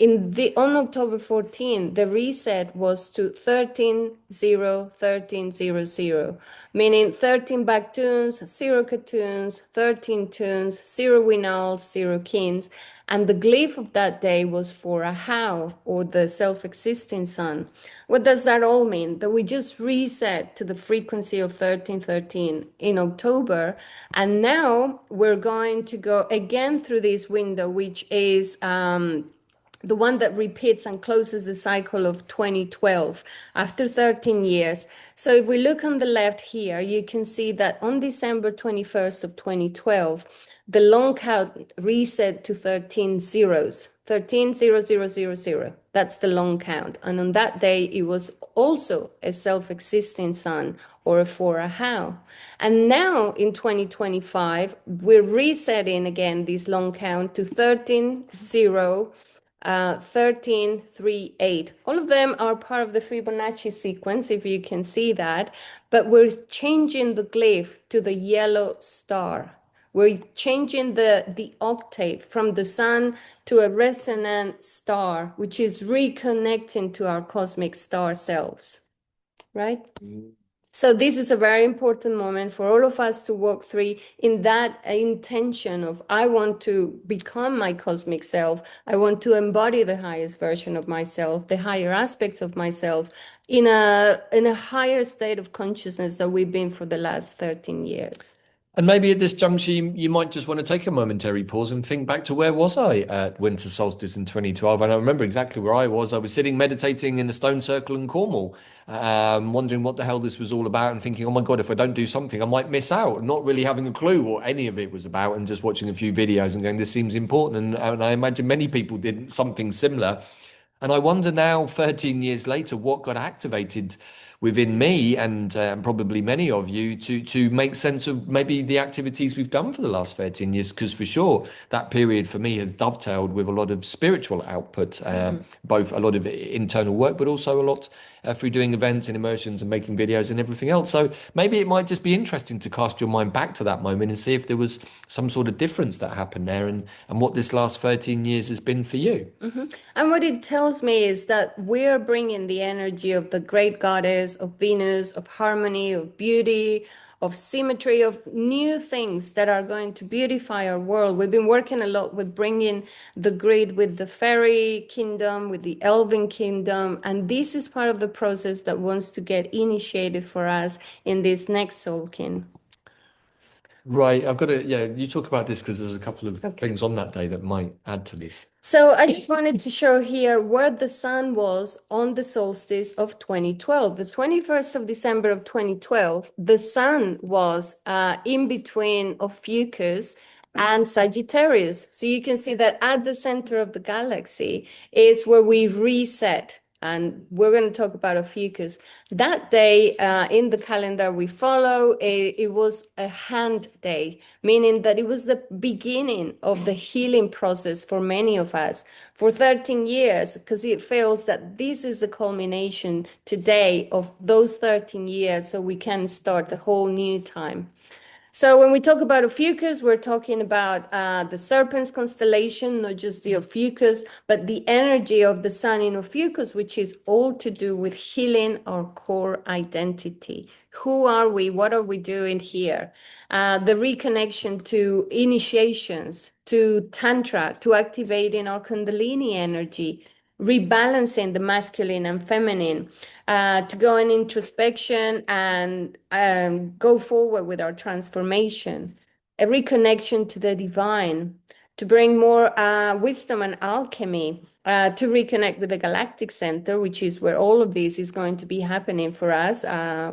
on October 14, the reset was to 13-0-13-0-0, meaning 13 back tunes, 0 cartoons, 13 tunes, 0 winals, 0 kings. And the glyph of that day was for a how, or the self-existing sun. What does that all mean? That we just reset to the frequency of 1313 in October. And now we're going to go again through this window, which is the one that repeats and closes the cycle of 2012 after 13 years. So if we look on the left here, you can see that on December 21st of 2012, the long count reset to 13 zeros, 130000. That's the long count. And on that day, it was also a self-existing sun, or for a how. And now in 2025, we're resetting again this long count to 13-0, 1338. All of them are part of the Fibonacci sequence, if you can see that, but we're changing the glyph to the yellow star. We're changing the octave from the sun to a resonant star, which is reconnecting to our cosmic star selves, right? So this is a very important moment for all of us to walk through in that intention of, I want to become my cosmic self. I want to embody the highest version of myself, the higher aspects of myself in a higher state of consciousness that we've been for the last 13 years. And maybe at this juncture, you might just want to take a momentary pause and think back to where was I at winter solstice in 2012. And I remember exactly where I was. I was sitting meditating in a stone circle in Cornwall, wondering what the hell this was all about and thinking, oh my God, if I don't do something, I might miss out. Not really having a clue what any of it was about and just watching a few videos and going, this seems important. And I imagine many people did something similar. And I wonder now, 13 years later, what got activated within me and probably many of you to make sense of maybe the activities we've done for the last 13 years. Because for sure, that period for me has dovetailed with a lot of spiritual output, both a lot of internal work, but also a lot through doing events and immersions and making videos and everything else. So maybe it might just be interesting to cast your mind back to that moment and see if there was some sort of difference that happened there and what this last 13 years has been for you. And what it tells me is that we're bringing the energy of the great goddess, of Venus, of harmony, of beauty, of symmetry, of new things that are going to beautify our world. We've been working a lot with bringing the grid with the fairy kingdom, with the elven kingdom, and this is part of the process that wants to get initiated for us in this next Tzolkin. Right, I've got to, yeah, you talk about this because there's a couple of things on that day that might add to this. So I just wanted to show here where the sun was on the solstice of 2012. The 21st of December of 2012, the sun was in between Ophiuchus and Sagittarius. So you can see that at the center of the galaxy is where we reset. And we're going to talk about Ophiuchus. That day in the calendar we follow, it was a hand day, meaning that it was the beginning of the healing process for many of us for 13 years, because it feels that this is the culmination today of those 13 years, so we can start a whole new time. So when we talk about Ophiuchus, we're talking about the Serpent's constellation, not just the Ophiuchus, but the energy of the sun in Ophiuchus, which is all to do with healing our core identity. Who are we? What are we doing here? The reconnection to initiations, to Tantra, to activating our Kundalini energy, rebalancing the masculine and feminine, to go in introspection and go forward with our transformation, a reconnection to the divine, to bring more wisdom and alchemy, to reconnect with the galactic center, which is where all of this is going to be happening for us.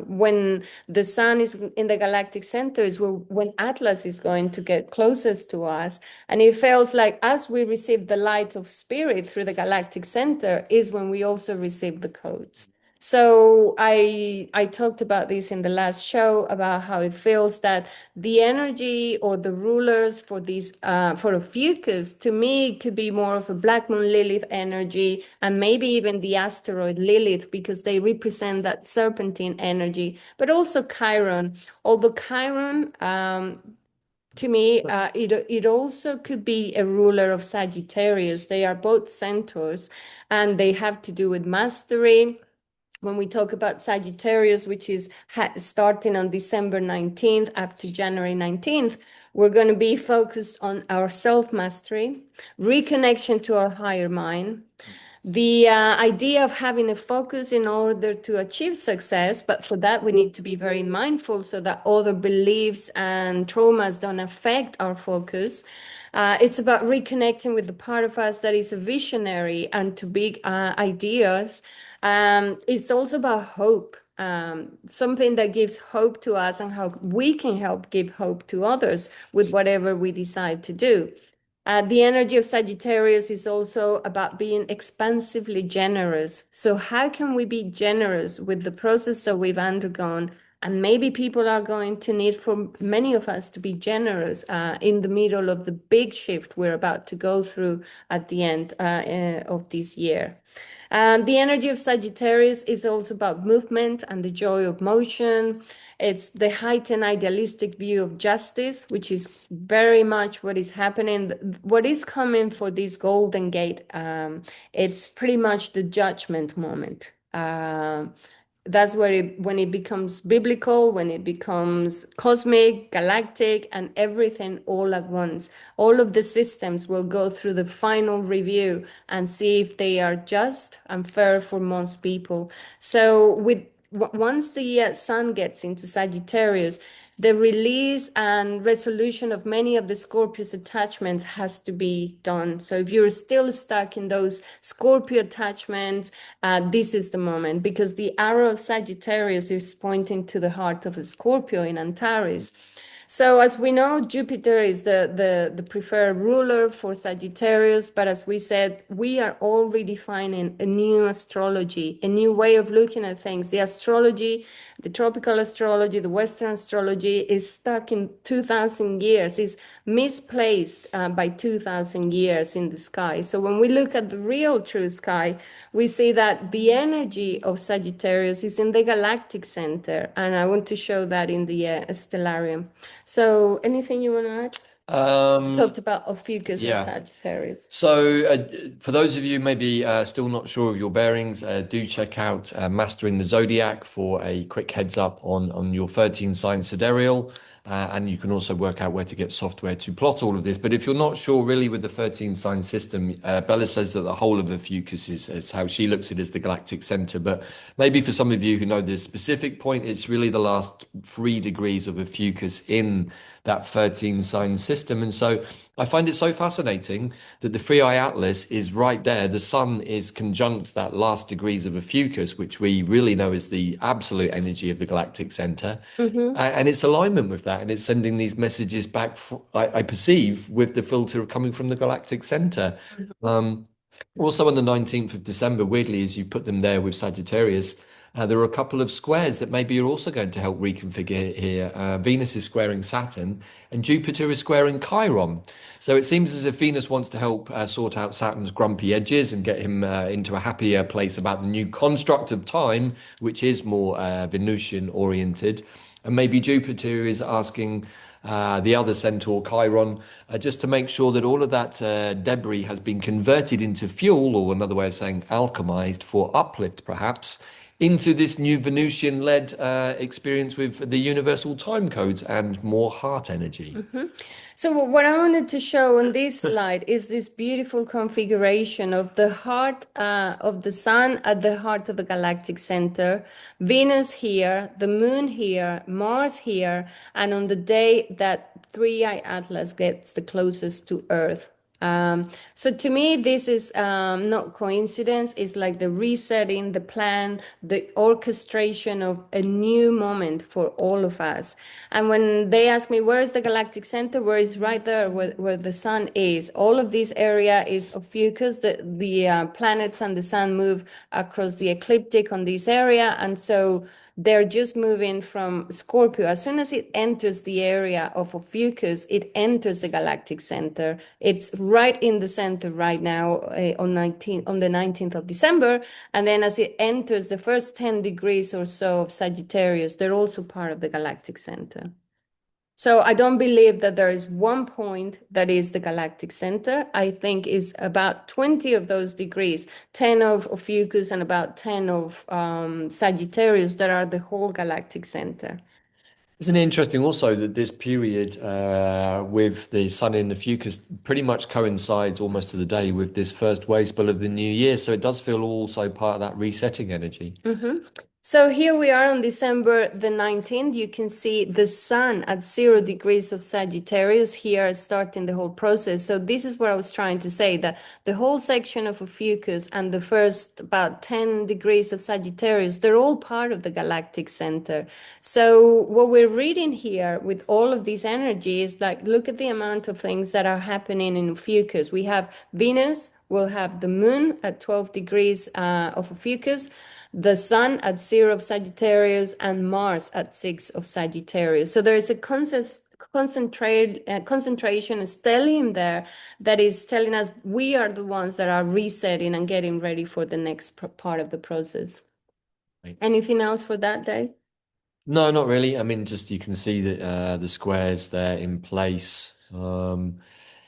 When the sun is in the galactic center is when Atlas is going to get closest to us. And it feels like as we receive the light of spirit through the galactic center is when we also receive the codes. So I talked about this in the last show about how it feels that the energy or the rulers for these for a fucus to me could be more of a black moon Lilith energy and maybe even the asteroid Lilith because they represent that serpentine energy, but also Chiron. Although Chiron to me, it also could be a ruler of Sagittarius. They are both centaurs, and they have to do with mastery when we talk about Sagittarius, which is starting on December 19th up to January 19th, we're going to be focused on our self-mastery, reconnection to our higher mind, the idea of having a focus in order to achieve success, but for that we need to be very mindful so that other beliefs and traumas don't affect our focus. It's about reconnecting with the part of us that is a visionary and to big ideas. It's also about hope, something that gives hope to us and how we can help give hope to others with whatever we decide to do. The energy of Sagittarius is also about being expansively generous. So, how can we be generous with the process that we've undergone? And maybe people are going to need for many of us to be generous in the middle of the big shift we're about to go through at the end of this year. And the energy of Sagittarius is also about movement and the joy of motion. It's the heightened idealistic view of justice, which is very much what is happening. What is coming for this Golden Gate, it's pretty much the judgment moment. That's where when it becomes biblical, when it becomes cosmic, galactic, and everything all at once. All of the systems will go through the final review and see if they are just and fair for most people. So once the sun gets into Sagittarius, the release and resolution of many of the Scorpio's attachments has to be done. So if you're still stuck in those Scorpio attachments, this is the moment because the arrow of Sagittarius is pointing to the heart of a Scorpio in Antares. So as we know, Jupiter is the preferred ruler for Sagittarius, but as we said, we are all redefining a new astrology, a new way of looking at things. The astrology, the tropical astrology, the Western astrology is stuck in 2000 years, is misplaced by 2000 years in the sky. So when we look at the real true sky, we see that the energy of Sagittarius is in the galactic center. And I want to show that in the stellarium. So anything you want to add? Talked about Ophiuchus and Yeah. Sagittarius. So, for those of you maybe still not sure of your bearings, do check out Mastering the Zodiac for a quick heads up on your 13 sign sidereal. And you can also work out where to get software to plot all of this. But if you're not sure really with the 13 sign system, Bella says that the whole of the fucus is how she looks at it as the galactic center. But maybe for some of you who know the specific point, it's really the last 3 degrees of a fucus in that 13 sign system. And so I find it so fascinating that the Three Eye Atlas is right there. The sun is conjunct that last degrees of a fucus, which we really know is the absolute energy of the galactic center. And it's alignment with that. And it's sending these messages back, I perceive, with the filter coming from the galactic center. Also on the 19th of December, weirdly, as you put them there with Sagittarius, there are a couple of squares that maybe are also going to help reconfigure here. Venus is squaring Saturn and Jupiter is squaring Chiron. So it seems as if Venus wants to help sort out Saturn's grumpy edges and get him into a happier place about the new construct of time, which is more Venusian oriented. And maybe Jupiter is asking the other centaur, Chiron, just to make sure that all of that debris has been converted into fuel, or another way of saying alchemized for uplift, perhaps, into this new Venusian-led experience with the universal time codes and more heart energy. So what I wanted to show on this slide is this beautiful configuration of the heart of the sun at the heart of the galactic center, Venus here, the moon here, Mars here, and on the day that Three Eye Atlas gets the closest to Earth. So to me, this is not coincidence. It's like the resetting, the plan, the orchestration of a new moment for all of us. And when they ask me, where is the galactic center? Where is right there where the sun is? All of this area is Ophiuchus. The planets and the sun move across the ecliptic on this area. And so they're just moving from Scorpio. As soon as it enters the area of Ophiuchus, it enters the galactic center. It's right in the center right now on the 19th of December. And then as it enters the first 10 degrees or so of Sagittarius, they're also part of the galactic center. So I don't believe that there is one point that is the galactic center. I think is about 20 of those degrees, 10 of Ophiuchus and about 10 of Sagittarius that are the whole galactic center. Isn't it interesting also that this period with the sun in the Fucus pretty much coincides almost to the day with this first wave spell of the new year? So it does feel also part of that resetting energy. So here we are on December the 19th. You can see the sun at 0 degrees of Sagittarius here starting the whole process. So this is what I was trying to say, that the whole section of Ophiuchus and the first about 10 degrees of Sagittarius, they're all part of the galactic center. So what we're reading here with all of this energy is like, look at the amount of things that are happening in Ophiuchus. We have Venus, we'll have the moon at 12 degrees of Ophiuchus, the sun at 0 of Sagittarius, and Mars at 6 of Sagittarius. So there is a concentration, a stellium there that is telling us we are the ones that are resetting and getting ready for the next part of the process. Right. Anything else for that day? No, not really. I mean, just you can see that the squares there in place.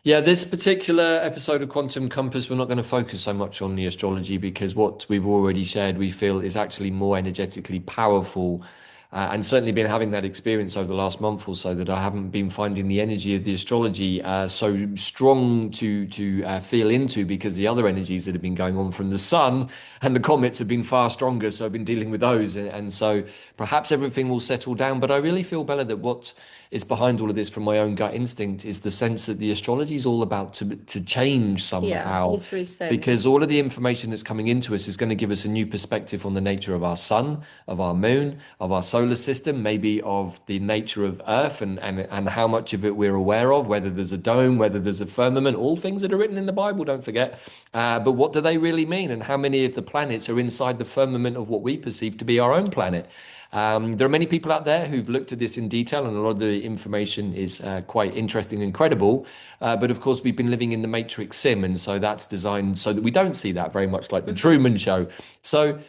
Yeah, this particular episode of Quantum Compass, we're not going to focus so much on the astrology because what we've already shared, we feel is actually more energetically powerful. And certainly been having that experience over the last month or so that I haven't been finding the energy of the astrology so strong to feel into because the other energies that have been going on from the sun and the comets have been far stronger. So I've been dealing with those. And so perhaps everything will settle down. But I really feel, Bella, that what is behind all of this from my own gut instinct is the sense that the astrology is all about to change Yeah, somehow it's resetting. because all of the information that's coming into us is going to give us a new perspective on the nature of our sun, of our moon, of our solar system, maybe of the nature of Earth and how much of it we're aware of, whether there's a dome, whether there's a firmament, all things that are written in the Bible, don't forget. But what do they really mean? And how many of the planets are inside the firmament of what we perceive to be our own planet? There are many people out there who've looked at this in detail, and a lot of the information is quite interesting and credible. But of course, we've been living in the Matrix sim, and so that's designed so that we don't see that very much like the Truman Show. So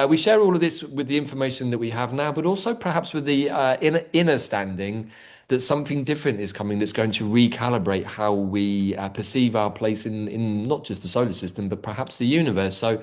we share all of this with the information that we have now, but also perhaps with the inner standing that something different is coming that's going to recalibrate how we perceive our place in not just the solar system, but perhaps the universe. So,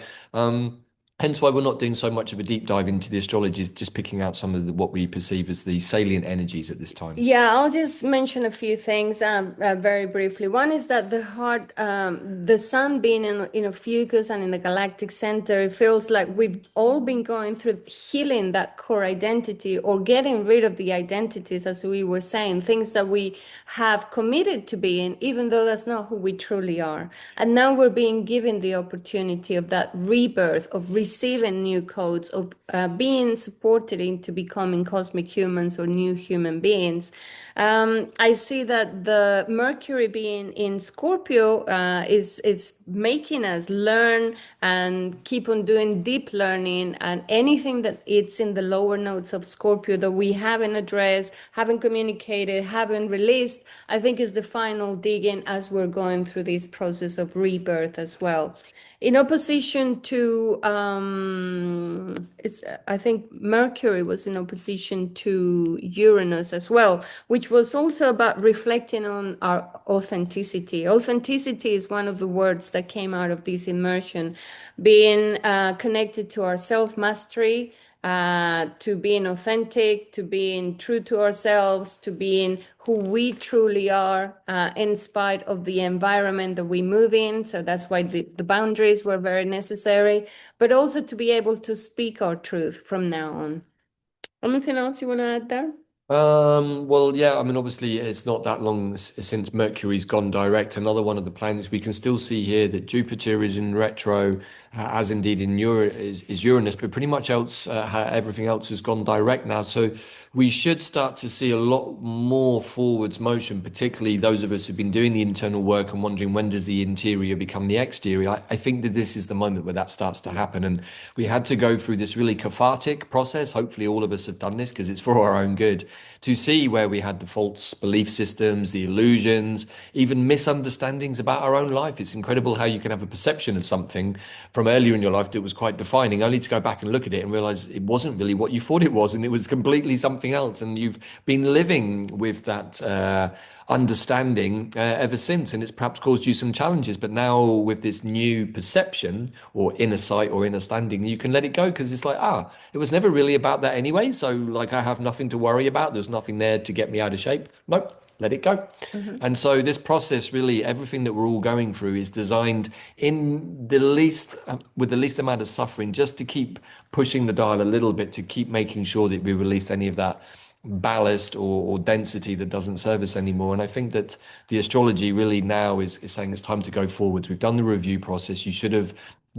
hence why we're not doing so much of a deep dive into the astrology, just picking out some of what we perceive as the salient energies at this time. Yeah, I'll just mention a few things very briefly. One is that the sun being in Ophiuchus and in the galactic center, it feels like we've all been going through healing that core identity or getting rid of the identities, as we were saying, things that we have committed to being, even though that's not who we truly are. And now we're being given the opportunity of that rebirth, of receiving new codes, of being supported into becoming cosmic humans or new human beings. I see that the Mercury being in Scorpio is making us learn and keep on doing deep learning, and anything that it's in the lower nodes of Scorpio that we haven't addressed, haven't communicated, haven't released, I think is the final digging as we're going through this process of rebirth as well. In opposition to, I think Mercury was in opposition to Uranus as well, which was also about reflecting on our authenticity. Authenticity is one of the words that came out of this immersion, being connected to our self-mastery, to being authentic, to being true to ourselves, to being who we truly are, in spite of the environment that we move in. So that's why the boundaries were very necessary, but also to be able to speak our truth from now on. Anything else you want to add there? Well, yeah, I mean, obviously, it's not that long since Mercury's gone direct. Another one of the planets we can still see here that Jupiter is in retro, as indeed in is Uranus, but pretty much else, everything else has gone direct now. So we should start to see a lot more forwards motion, particularly those of us who've been doing the internal work and wondering when does the interior become the exterior. I think that this is the moment where that starts to happen. And we had to go through this really cathartic process. Hopefully, all of us have done this because it's for our own good to see where we had the false belief systems, the illusions, even misunderstandings about our own life. It's incredible how you can have a perception of something from earlier in your life that was quite defining, only to go back and look at it and realize it wasn't really what you thought it was, and it was completely something else. And you've been living with that understanding ever since, and it's perhaps caused you some challenges. But now, with this new perception or inner sight or inner standing, you can let it go because it's like, it was never really about that anyway. So, like, I have nothing to worry about. There's nothing there to get me out of shape. Nope, let it go. Mhm. And so, this process really, everything that we're all going through is designed in the least, with the least amount of suffering, just to keep pushing the dial a little bit, to keep making sure that we release any of that ballast or density that doesn't serve us anymore. And I think that the astrology really now is saying it's time to go forwards. We've done the review process. You should have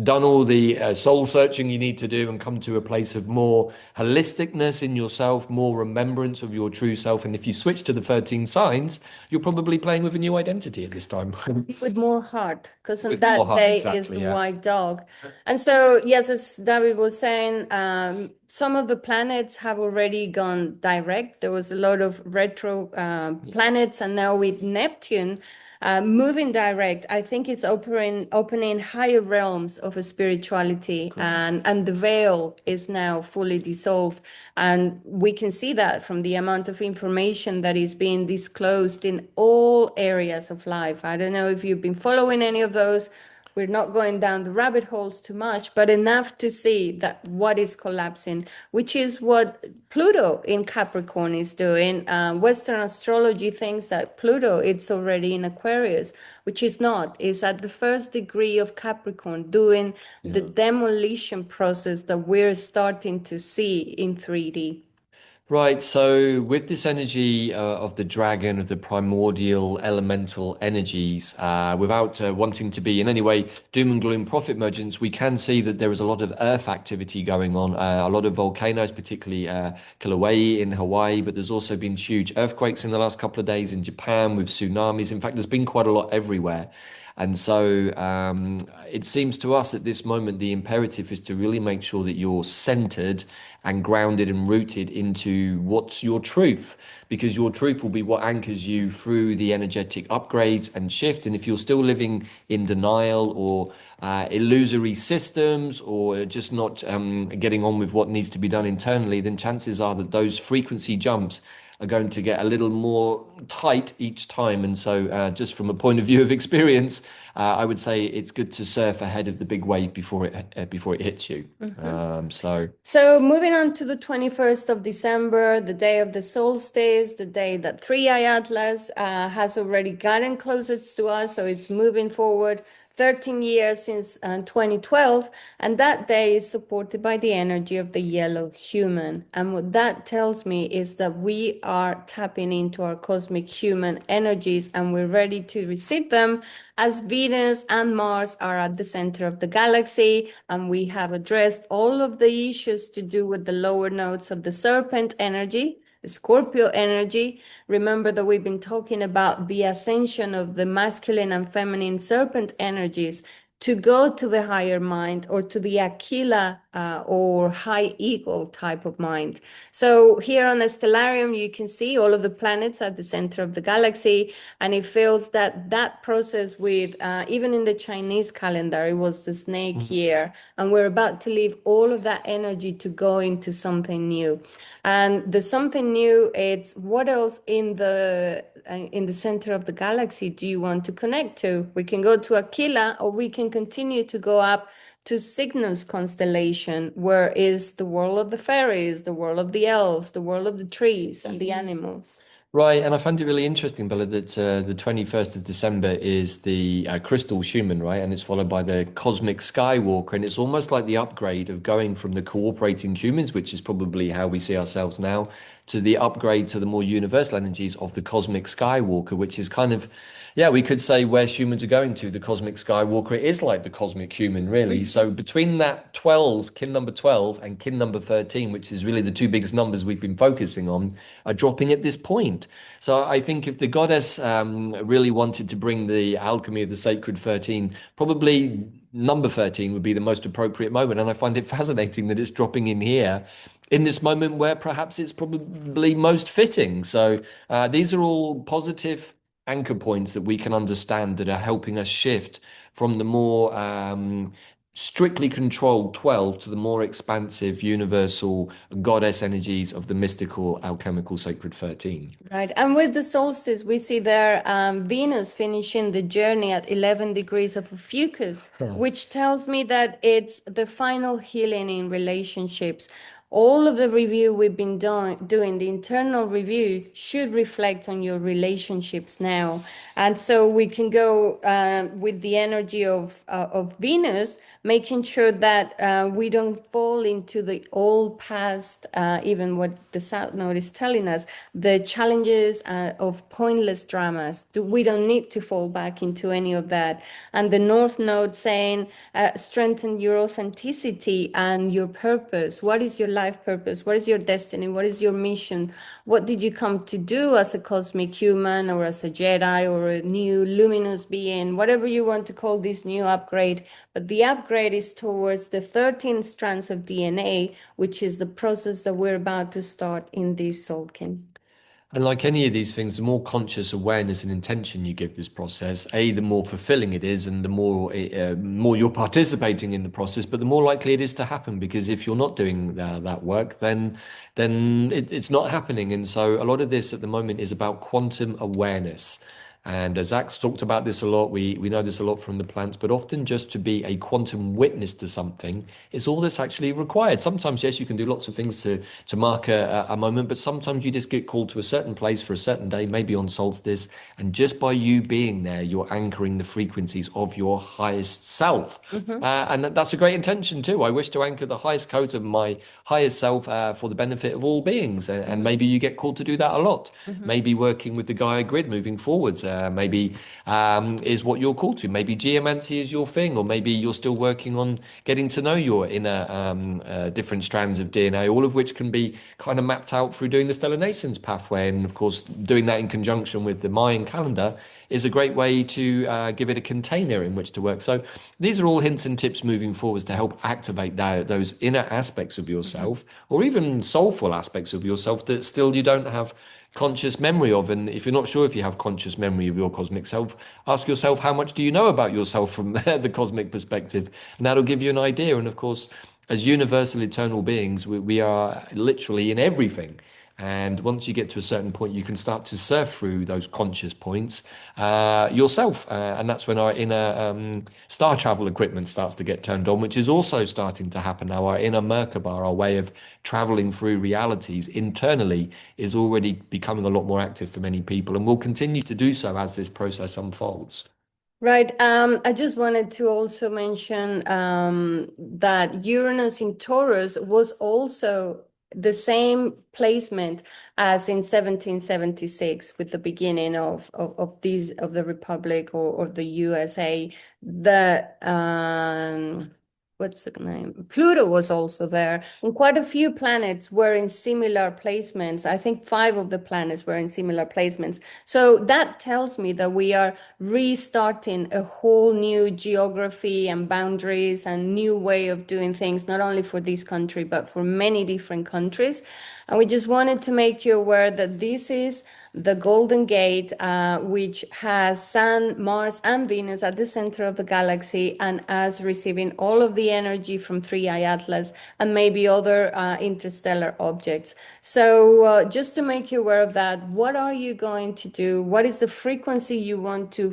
done all the soul searching you need to do and come to a place of more holisticness in yourself, more remembrance of your true self. And if you switch to the 13 signs, you're probably playing with a new identity at this time. With more heart, because on With more that heart, day is exactly. the Yeah. white dog. And so, yes, as David was saying, some of the planets have already gone direct. There was a lot of retro planets, and now with Neptune moving direct, I think it's opening higher realms of a spirituality, and the veil is now fully dissolved. And we can see that from the amount of information that is being disclosed in all areas of life. I don't know if you've been following any of those. We're not going down the rabbit holes too much, but enough to see that what is collapsing, which is what Pluto in Capricorn is doing. Western astrology thinks that Pluto it's already in Aquarius, which is not. It's at the first degree of Capricorn, doing the Yeah. demolition process that we're starting to see in 3D. Right, so with this energy of the dragon, of the primordial elemental energies, without wanting to be in any way doom and gloom prophet merchants, we can see that there is a lot of earth activity going on, a lot of volcanoes, particularly Kilauea in Hawaii, but there's also been huge earthquakes in the last couple of days in Japan with tsunamis. In fact, there's been quite a lot everywhere. And so it seems to us at this moment, the imperative is to really make sure that you're centered and grounded and rooted into what's your truth, because your truth will be what anchors you through the energetic upgrades and shifts. And if you're still living in denial or illusory systems or just not getting on with what needs to be done internally, then chances are that those frequency jumps are going to get a little more tight each time. And so, just from a point of view of experience, I would say it's good to surf ahead of the big wave before it hits you. So. So moving on to the 21st of December, the day of the solstice, the day that Three-Eye Atlas has already gotten closer to us, so it's moving forward 13 years since 2012, and that day is supported by the energy of the yellow human. And what that tells me is that we are tapping into our cosmic human energies and we're ready to receive them, as Venus and Mars are at the center of the galaxy, and we have addressed all of the issues to do with the lower nodes of the serpent energy, the Scorpio energy. Remember that we've been talking about the ascension of the masculine and feminine serpent energies to go to the higher mind or to the Aquila or high eagle type of mind. So here on the stellarium, you can see all of the planets at the center of the galaxy, and it feels that that process with, even in the Chinese calendar, it was the snake year, and we're about to leave all of that energy to go into something new. And the something new, it's what else in the center of the galaxy do you want to connect to? We can go to Aquila, or we can continue to go up to Cygnus constellation, where is the world of the fairies, the world of the elves, the world of the trees and the animals. Right, and I found it really interesting, Bella, that the 21st of December is the crystal human, right? And it's followed by the cosmic skywalker. And it's almost like the upgrade of going from the cooperating humans, which is probably how we see ourselves now, to the upgrade to the more universal energies of the cosmic Skywalker, which is kind of, yeah, we could say where humans are going to. The cosmic Skywalker, it is like the cosmic human, really. So between that 12, kin number 12, and kin number 13, which is really the two biggest numbers we've been focusing on, are dropping at this point. So I think if the goddess really wanted to bring the alchemy of the sacred 13, probably number 13 would be the most appropriate moment. And I find it fascinating that it's dropping in here in this moment where perhaps it's probably most fitting. So these are all positive anchor points that we can understand that are helping us shift from the more strictly controlled 12 to the more expansive universal goddess energies of the mystical alchemical sacred 13. Right. And with the solstice, we see there Venus finishing the journey at 11 degrees of Ophiuchus, which tells me that it's the final healing in relationships. All of the review we've been doing, the internal review, should reflect on your relationships now. And so we can go with the energy of Venus, making sure that we don't fall into the old past, even what the South Node is telling us, the challenges of pointless dramas. We don't need to fall back into any of that. And the North Node saying, strengthen your authenticity and your purpose. What is your life purpose? What is your destiny? What is your mission? What did you come to do as a cosmic human or as a Jedi or a new luminous being, whatever you want to call this new upgrade? But the upgrade is towards the 13 strands of DNA, which is the process that we're about to start in this Tzolkin. And like any of these things, the more conscious awareness and intention you give this process, the more fulfilling it is, and the more you're participating in the process, but the more likely it is to happen. Because if you're not doing that work, then it's not happening. And so a lot of this at the moment is about quantum awareness. And as Zach's talked about this a lot, we know this a lot from the plants, but often just to be a quantum witness to something is all that's actually required. Sometimes, yes, you can do lots of things to mark a moment, but sometimes you just get called to a certain place for a certain day, maybe on solstice, and just by you being there, you're anchoring the frequencies of your highest self. And that's a great intention too. I wish to anchor the highest code of my highest self for the benefit of all beings. And maybe you get called to do that a lot. Maybe working with the Gaia grid moving forwards. Maybe is what you're called to. Maybe geomancy is your thing, or maybe you're still working on getting to know your inner different strands of DNA, all of which can be kind of mapped out through doing the Stellar Nations pathway. And of course, doing that in conjunction with the Mayan calendar is a great way to give it a container in which to work. So these are all hints and tips moving forwards to help activate those inner aspects of yourself, or even soulful aspects of yourself that still you don't have conscious memory of. And if you're not sure if you have conscious memory of your cosmic self, ask yourself, how much do you know about yourself from the cosmic perspective? And that'll give you an idea. And of course, as universal eternal beings, we are literally in everything. And once you get to a certain point, you can start to surf through those conscious points yourself. And that's when our inner star travel equipment starts to get turned on, which is also starting to happen now. Our inner Merkaba, our way of traveling through realities internally, is already becoming a lot more active for many people and will continue to do so as this process unfolds. Right. I just wanted to also mention that Uranus in Taurus was also the same placement as in 1776 with the beginning of these of the Republic or the USA. The what's the name? Pluto was also there, and quite a few planets were in similar placements. I think 5 of the planets were in similar placements. So that tells me that we are restarting a whole new geography and boundaries and new way of doing things, not only for this country, but for many different countries. And we just wanted to make you aware that this is the Golden Gate, which has Sun, Mars, and Venus at the center of the galaxy, and us receiving all of the energy from 3i Atlas and maybe other interstellar objects. So just to make you aware of that, what are you going to do? What is the frequency you want to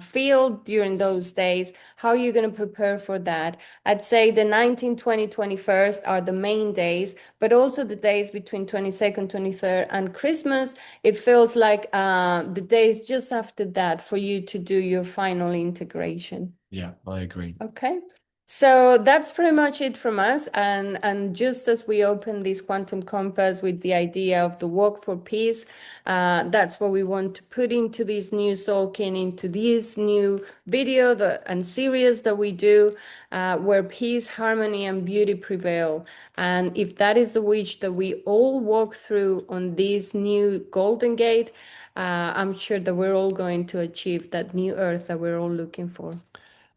feel during those days? How are you going to prepare for that? I'd say the 19th, 20, 21st are the main days, but also the days between 22nd, 23rd, and Christmas. It feels like the days just after that for you to do your final integration. Yeah, I agree. Okay. So that's pretty much it from us. And just as we open this quantum compass with the idea of the walk for peace, that's what we want to put into this new Tzolkin, into this new video and series that we do, where peace, harmony, and beauty prevail. And if that is the wish that we all walk through on this new Golden Gate, I'm sure that we're all going to achieve that new earth that we're all looking for.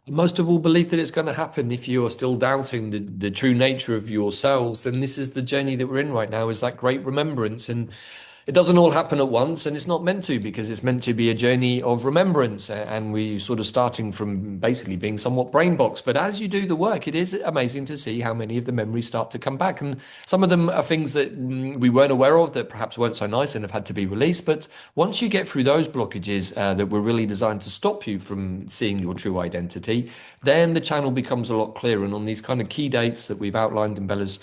Most of all believe that it's going to happen. If you're still doubting the true nature of yourselves, then this is the journey that we're in right now, is that great remembrance. And it doesn't all happen at once, and it's not meant to, because it's meant to be a journey of remembrance. And we sort of starting from basically being somewhat brain box. But as you do the work, it is amazing to see how many of the memories start to come back. And some of them are things that we weren't aware of, that perhaps weren't so nice and have had to be released. But once you get through those blockages that were really designed to stop you from seeing your true identity, then the channel becomes a lot clearer. And on these kind of key dates that we've outlined in Bella's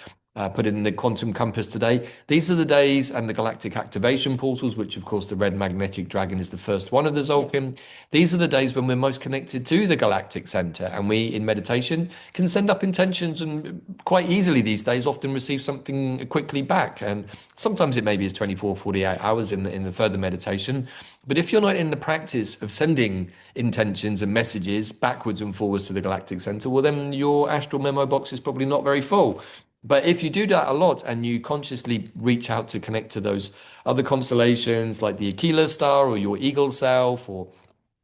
put in the quantum compass today. These are the days and the galactic activation portals, which of course the red magnetic dragon is the first one of the Tzolkin. These are the days when we're most connected to the galactic center, and we in meditation can send up intentions and quite easily these days often receive something quickly back. And sometimes it maybe is 24, 48 hours in the further meditation. But if you're not in the practice of sending intentions and messages backwards and forwards to the galactic center, well, then your astral memo box is probably not very full. But if you do that a lot and you consciously reach out to connect to those other constellations like the Aquila star or your eagle self, or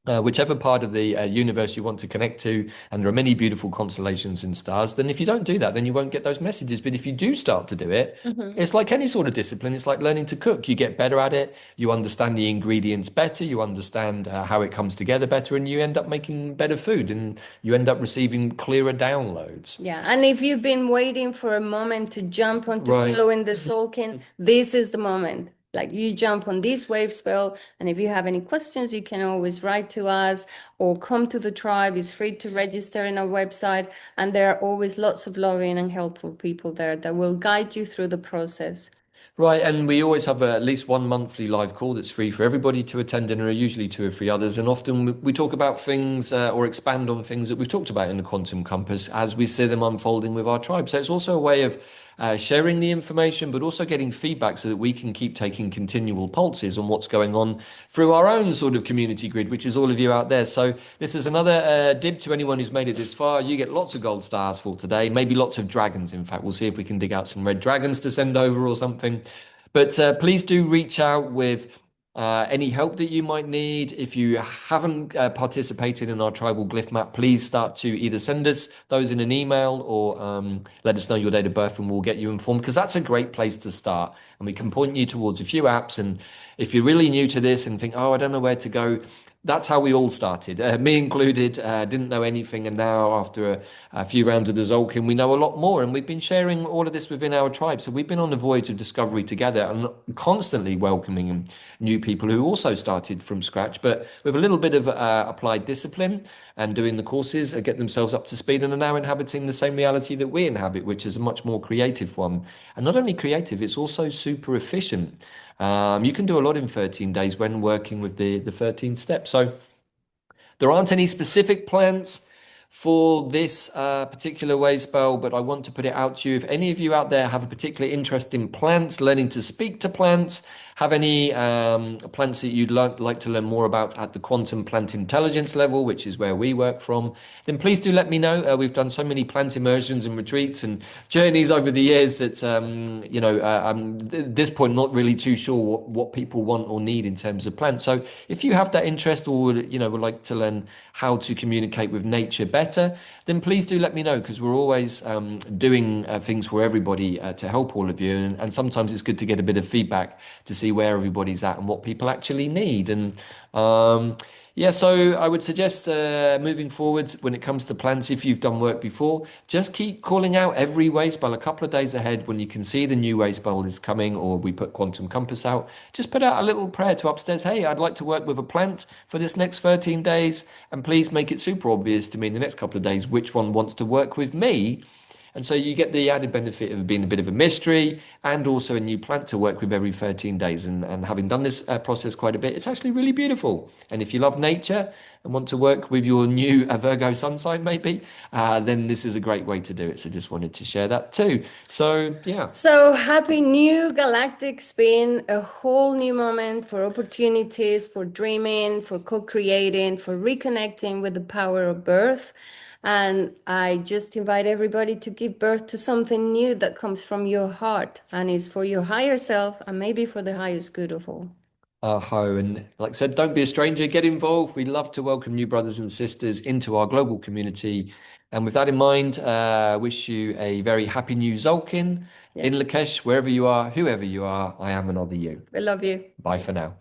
whichever part of the universe you want to connect to, and there are many beautiful constellations and stars, then if you don't do that, then you won't get those messages. But if you do start to do it, it's like any sort of discipline. It's like learning to cook. You get better at it, you understand the ingredients better, you understand how it comes together better, and you end up making better food, and you end up receiving clearer downloads. Yeah, and if you've been waiting for a moment to jump onto Right. following the Tzolkin, this is the moment. Like you jump on this wave spell, and if you have any questions, you can always write to us or come to the tribe. It's free to register in our website, and there are always lots of loving and helpful people there that will guide you through the process. Right, and we always have at least one monthly live call that's free for everybody to attend, and there are usually two or three others. And often we talk about things or expand on things that we've talked about in the Quantum Compass as we see them unfolding with our tribe. So it's also a way of sharing the information, but also getting feedback so that we can keep taking continual pulses on what's going on through our own sort of community grid, which is all of you out there. So this is another dib to anyone who's made it this far. You get lots of gold stars for today, maybe lots of dragons. In fact, we'll see if we can dig out some red dragons to send over or something. But please do reach out with any help that you might need. If you haven't participated in our tribal glyph map, please start to either send us those in an email or let us know your date of birth and we'll get you informed, because that's a great place to start. And we can point you towards a few apps. And if you're really new to this and think, oh, I don't know where to go, that's how we all started, me included. Didn't know anything, and now after a few rounds of the Tzolkin, we know a lot more, and we've been sharing all of this within our tribe. So we've been on a voyage of discovery together, and constantly welcoming new people who also started from scratch, but with a little bit of applied discipline and doing the courses, get themselves up to speed, and are now inhabiting the same reality that we inhabit, which is a much more creative one. And not only creative, it's also super efficient. You can do a lot in 13 days when working with the 13 steps. So there aren't any specific plans for this particular wave spell, but I want to put it out to you. If any of you out there have a particular interest in plants, learning to speak to plants, have any plants that you'd like to learn more about at the quantum plant intelligence level, which is where we work from, then please do let me know. We've done so many plant immersions and retreats and journeys over the years that, I'm at this point not really too sure what people want or need in terms of plants. So if you have that interest or would like to learn how to communicate with nature better, then please do let me know, because we're always doing things for everybody to help all of you. And sometimes it's good to get a bit of feedback to see where everybody's at and what people actually need. And yeah, so I would suggest moving forwards when it comes to plants, if you've done work before, just keep calling out every wave spell a couple of days ahead when you can see the new wave spell is coming, or we put Quantum Compass out. Just put out a little prayer to upstairs. Hey, I'd like to work with a plant for this next 13 days, and please make it super obvious to me in the next couple of days which one wants to work with me. And so you get the added benefit of being a bit of a mystery and also a new plant to work with every 13 days. And having done this process quite a bit, it's actually really beautiful. And if you love nature, and want to work with your new Virgo sun sign, maybe, then this is a great way to do it. So just wanted to share that too. So yeah. So happy new galactic spin, a whole new moment for opportunities, for dreaming, for co-creating, for reconnecting with the power of birth. And I just invite everybody to give birth to something new that comes from your heart and is for your higher self and maybe for the highest good of all. Aho. And like I said, don't be a stranger, get involved. We love to welcome new brothers and sisters into our global community. And with that in mind, wish you a very happy new Tzolkin Yeah, in Lakesh, wherever you are, whoever you are. I am another you. we love you. Bye for now.